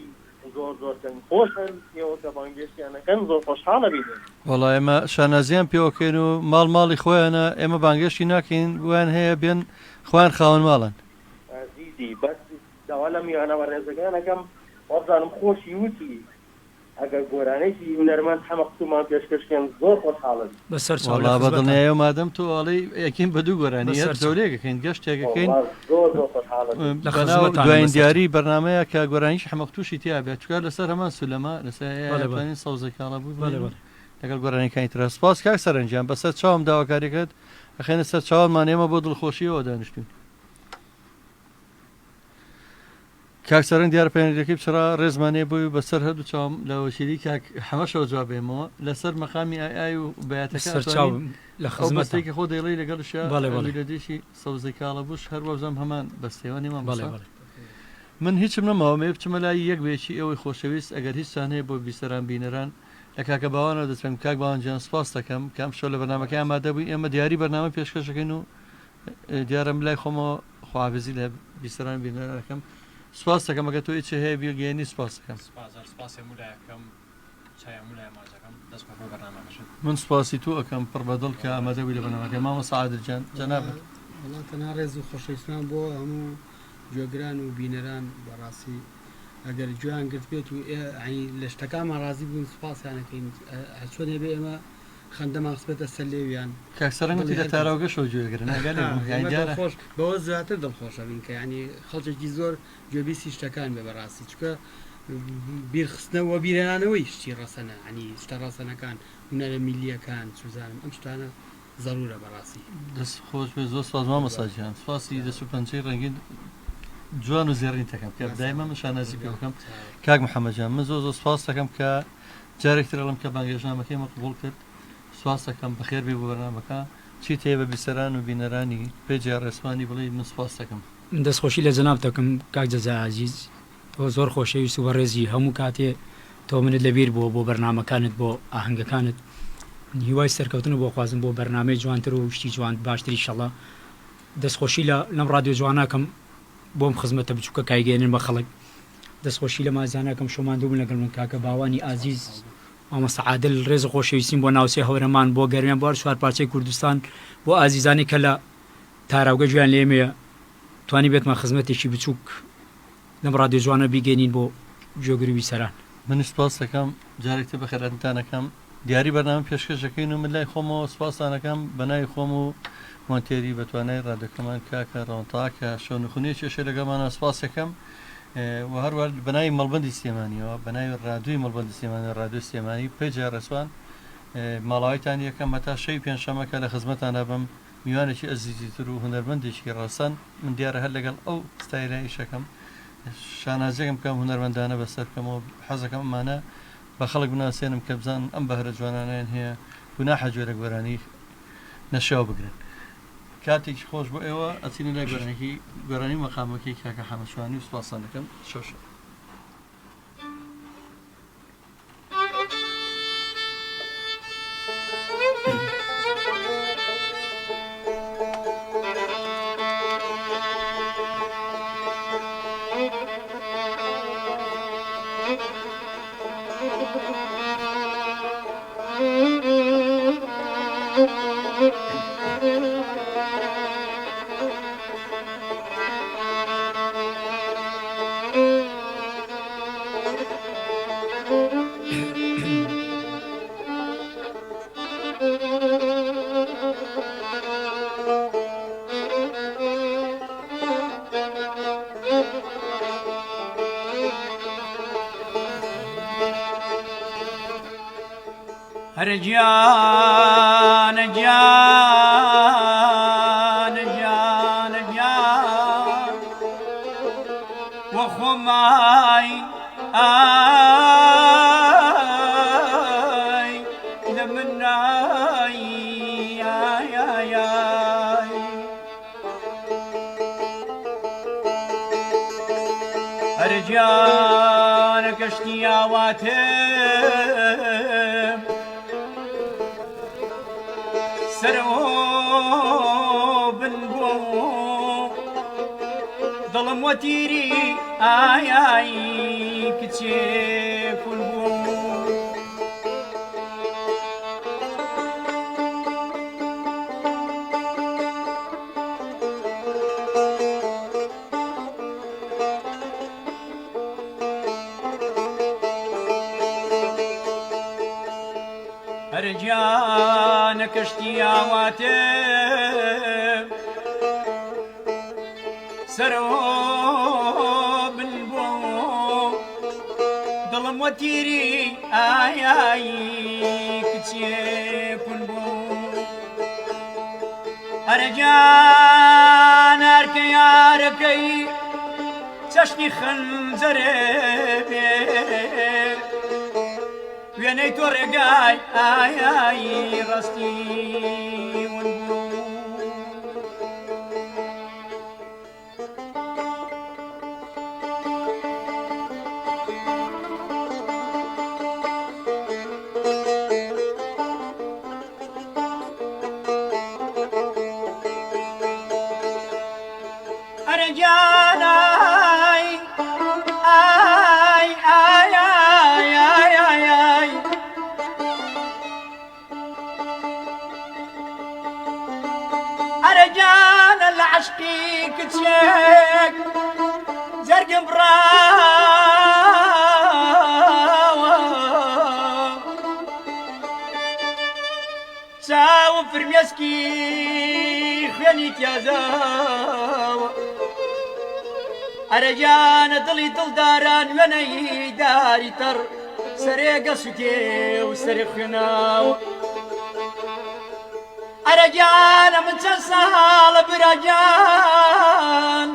زۆر زۆرکەن خۆشن ئێوەکە بانگێشتیانەکەن زۆر خۆشحاڵە بینن وەڵای ئێمە شانازیان پێوەکەین و ماڵی خۆیانە ئێمە بانگێشتی ناکەین ویان هەیە بێن خوان خاوەن ماڵن عزیزی بەس داوا لە میوانەوە ڕێزەکانەکەم وەبزانم خۆشی وتی ئەگەر گۆرانێکی هونەرمەند هەمەقتومان پێشکەشکێن زۆر خۆشحاڵن وەڵا بەدڵنیایە مادەم تۆ ئەڵەی یەکین بە دوو گۆرانی هەر جەولێگەکەین گەشتێکەکەین دوایین دیاری بەرنمەیە کە گۆرانیش حەمەقتوشی تیا بێت چکار لەسەر هەمان سولەما لەسەر سەوزەکاڵە بوو لەگەڵ گۆرانەکانی ترە سپاس کاک سەرنجیان بەسەر چاوم داواکاریەکەت ئەخێنە سەر چاوەمان ئێمە بۆ دڵخۆشیەوە دانیشتین کاک سەرنگ دیارە پەیوەندیەکەی بچرا ڕێزمانێ بووی بەسەر هەردوو چاوم لە وەشیری کاک حەمەشەوە جوابێمەوە لەسەر مەقامی ئای و بەیاتەکە لە خزمەتێکی خۆ دەیڵی لەگەڵ دێشی سەوزەی کاڵە بوش هەروە بزەم هەمان بەستێوانیمان من هیچم نەماوە مێ بچمە لای یەک بێکی ئەوەی خۆشەویست ئەگەر هیچیان هەیە بۆ بیسەران بینەران لە کاکە باوانەوە دەچم کاک باوانجیان سپاس دەکەم کام شەو لە بەرنامەکە ئامادە بووی ئێمە دیاری بەرنامە پێشکەشەکەین و دیارم لای خۆمەوە خواحافیزی لە بیسەران بینەرەکەم سپاس دەکەم ئەگە تۆ هیچ هەیە بیگەێنی سپاس دەکەم من سپاسی تۆ ئەەکەم پڕ بەدڵ کە ئامادەبووی لە بەرنامەکە مامە سەعادرجان جەنابەت وڵاتەنا ڕێز و خۆشەویستمان بۆ هەموو گوێگران و بینەران بەڕاستی ئەگەر گویان گرت بێت و لە شتەکانمان ڕازی بوون سپاسیانەکەین چۆن هێبێ ئێمە خەندەمان قسبێتە سەر لێویان کاکسەرەنگی لە تاراوگەشەوە گوێگرن خۆش بەوە زیاتر دڵخۆشە بین کە ینی خەڵکێکی زۆر گوێبیستی شتەکان بێ بەڕاستی چکە بیرخستنەوە بیرانەوەی شتی ڕەسەنە ینی شتە ڕەسەنەکان هونەرە میلیەکان سوزانم ئەم شتانە ضرورە بەڕاستی دەست خۆش بێ زۆر سپاسمان مەساجیان سپاسی دەست و پەنجەی ڕەنگین جوان و زێڕین دەکەم کە دایما من شانازی پێ بکەم کاک محەممەدجان من زۆر زۆر سپاس دەکەم کە جارێکتر ئەڵم کە بانگێژنامەکەی مەقبوڵ کرد سپاس دەکەم بەخێر بێ بۆ بەرنامەکە چی تێ بە بیسەران و بینەرانی پێجا ڕێسمانی بڵێ من سپاس دەکەم دەستخۆشی لە جەناب دەکەم کاک جەزا عەزیز تۆ زۆر خۆشەویست و بەڕێزی هەموو کاتێ تۆ منت لەبیر بۆ بەرنامەکانت بۆ ئاهەنگەکانت هیوای سەرکەوتن بۆ خوازم بۆ بەرنامەی جوانتر و شتی جوان باشتری شەڵە دەستخۆشی لەم ڕادیۆ جواناکەم بۆم خزمەتە بچووکە کایگەێنن بە خەڵک دەستخۆشی لە مازانەکەم شۆماندوو بوون لەگەڵ من کاکە باوانی ئازیز مامۆستا عادل ڕێز و خۆشەویستیم بۆ ناوچەی هەورەمان بۆ گەرمیان بۆ چوار پارچەی کوردستان بۆ ئازیزانی کە لە تاراوگە گویان لێمەیە توانی بێتمان خزمەتێکی بچووک لەم ڕادیۆ جوانە بیگەێنین بۆ گوێگری بیسەران من سپاس دەکەم جارێکتر بە خێراتتانەکەم دیاری بەرنامە پێشکەشەکەین و من لای خۆمەوە سپاسانەکەم بەناوی خۆم و مۆنتێری بەتوانای ڕادەکەمان کاکە ڕۆنتا کە شۆنخونی کێشە لەگەڵمانە سپاس دەکەم و هەروە بەناوی مەڵبەندی سلێمانیەوە بەناوی ڕادووی مەڵبەندی سلێمانی ڕادیۆ سلێمانی پێجا ڕێسوان ماڵاوایتان یەکەم هەتا شەوی پێنجشەمەکە لە خزمەتانە بم میوانێکی ئەزیزیتر و هونەرمەندێکی ڕەسەن من دیارە هەر لەگەڵ ئەو ستایلە ئیشەکەم شانازێکم کەم هونەرمەندانە بەسەر بکەمەوە حەزەکەم ئەمانە بە خەڵک بناسێنم کە بزان ئەم بەهرە جوانانیان هەیە گوناحە گوێرە گۆرانی نەشیاو بگرن کاتێکی خۆش بۆ ئێوە ئەچینە لای گۆرانی مەقامەکەی کاکە حەمەشوانی و سوپاسان دەکەم شەشە هرجان جان جان جان وخماي آي لمناي آي آي آي هرجان كشتياواتم سرو بنبو ظلم وتيري آي آي كتشيف البو هرجان كشتياواتم سرو بنبو ظلم وتيري آي آي كتشيكن بو هرجان أركي أركي تشني خنزري ويني تورقاي آي آي رستي ونبو أرجاناي آي آي آي آي آي آي أرجان العشقي كتشيك زرق براوة ساو فرميسكي خياني تيازاوة أرجان دلي دل داران ويني داري تر سريق سوتي وسريق خناو أرجان من تسال برجان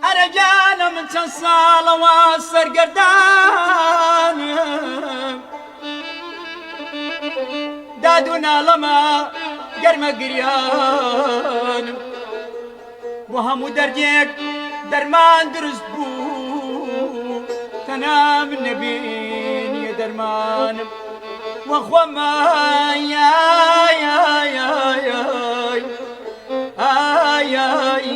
أرجان من تسال واسر قردان دادونا لما قرم قريان وهم درجك درمان درست بو تنام النبين يا درمان وخوما يا يا يا يا آي آي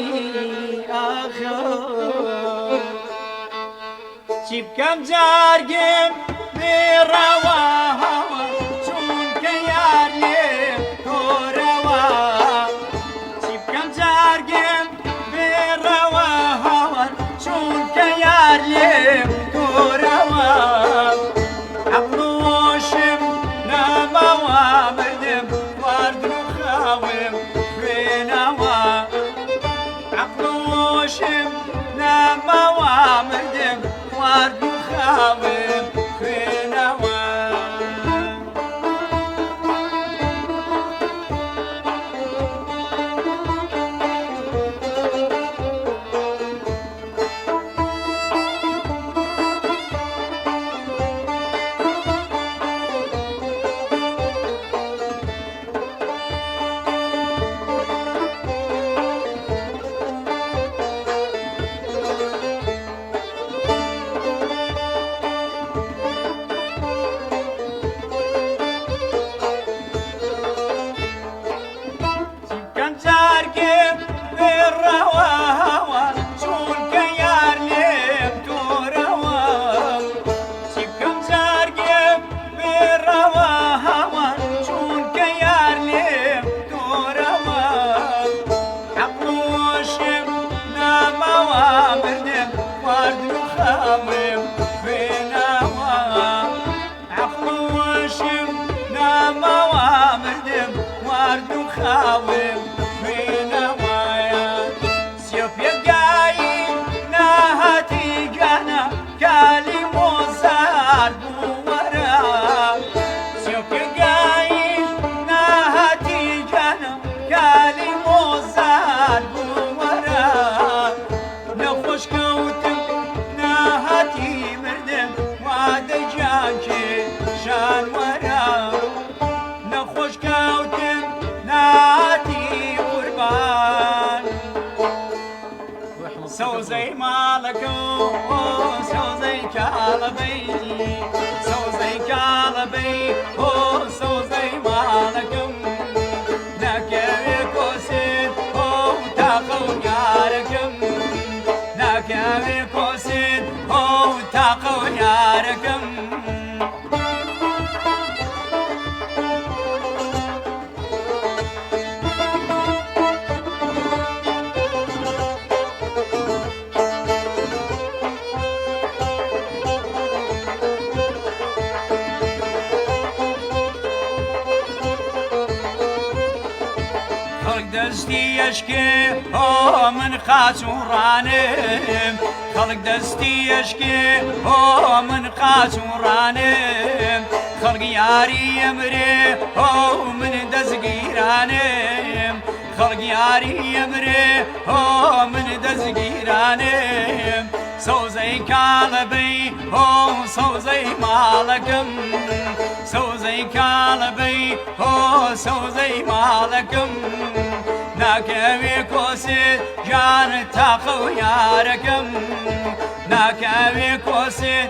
آخر شيب كم جارجم برواها شون كيارلي كوروا شيب كم جارجم برواها شون كيارلي كوروا عبروشم نما وامردم وارد خاوم فينوا عبروشم نما وامردم وارد خاوم فينوا كالي موزا سوزي مالكم سوزي كالبي سوزي كالبي سوزي مالكم نكوي كوسين تاقو ياركم نكوي كوسين تاقو ياركم دستي يشكي من خاسورانم خلق دستي يشكي من خاسورانم خلق ياري يمري من دزقيرانم خلق ياري يمري من دزقيرانم سوزي كالبي سوزي مالكم سوزي كالبي سوزي مالكم ناكوي كوسي جان تاقو ياركم ناكوي كوسي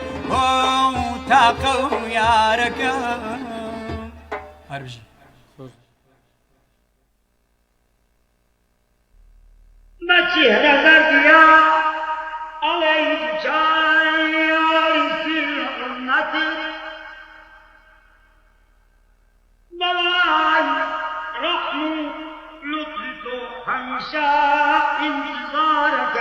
تاقو ياركم هربجي ما چهره زردیا علیه جای سر امتی بلای رحم لطف تو همیشه انتظارك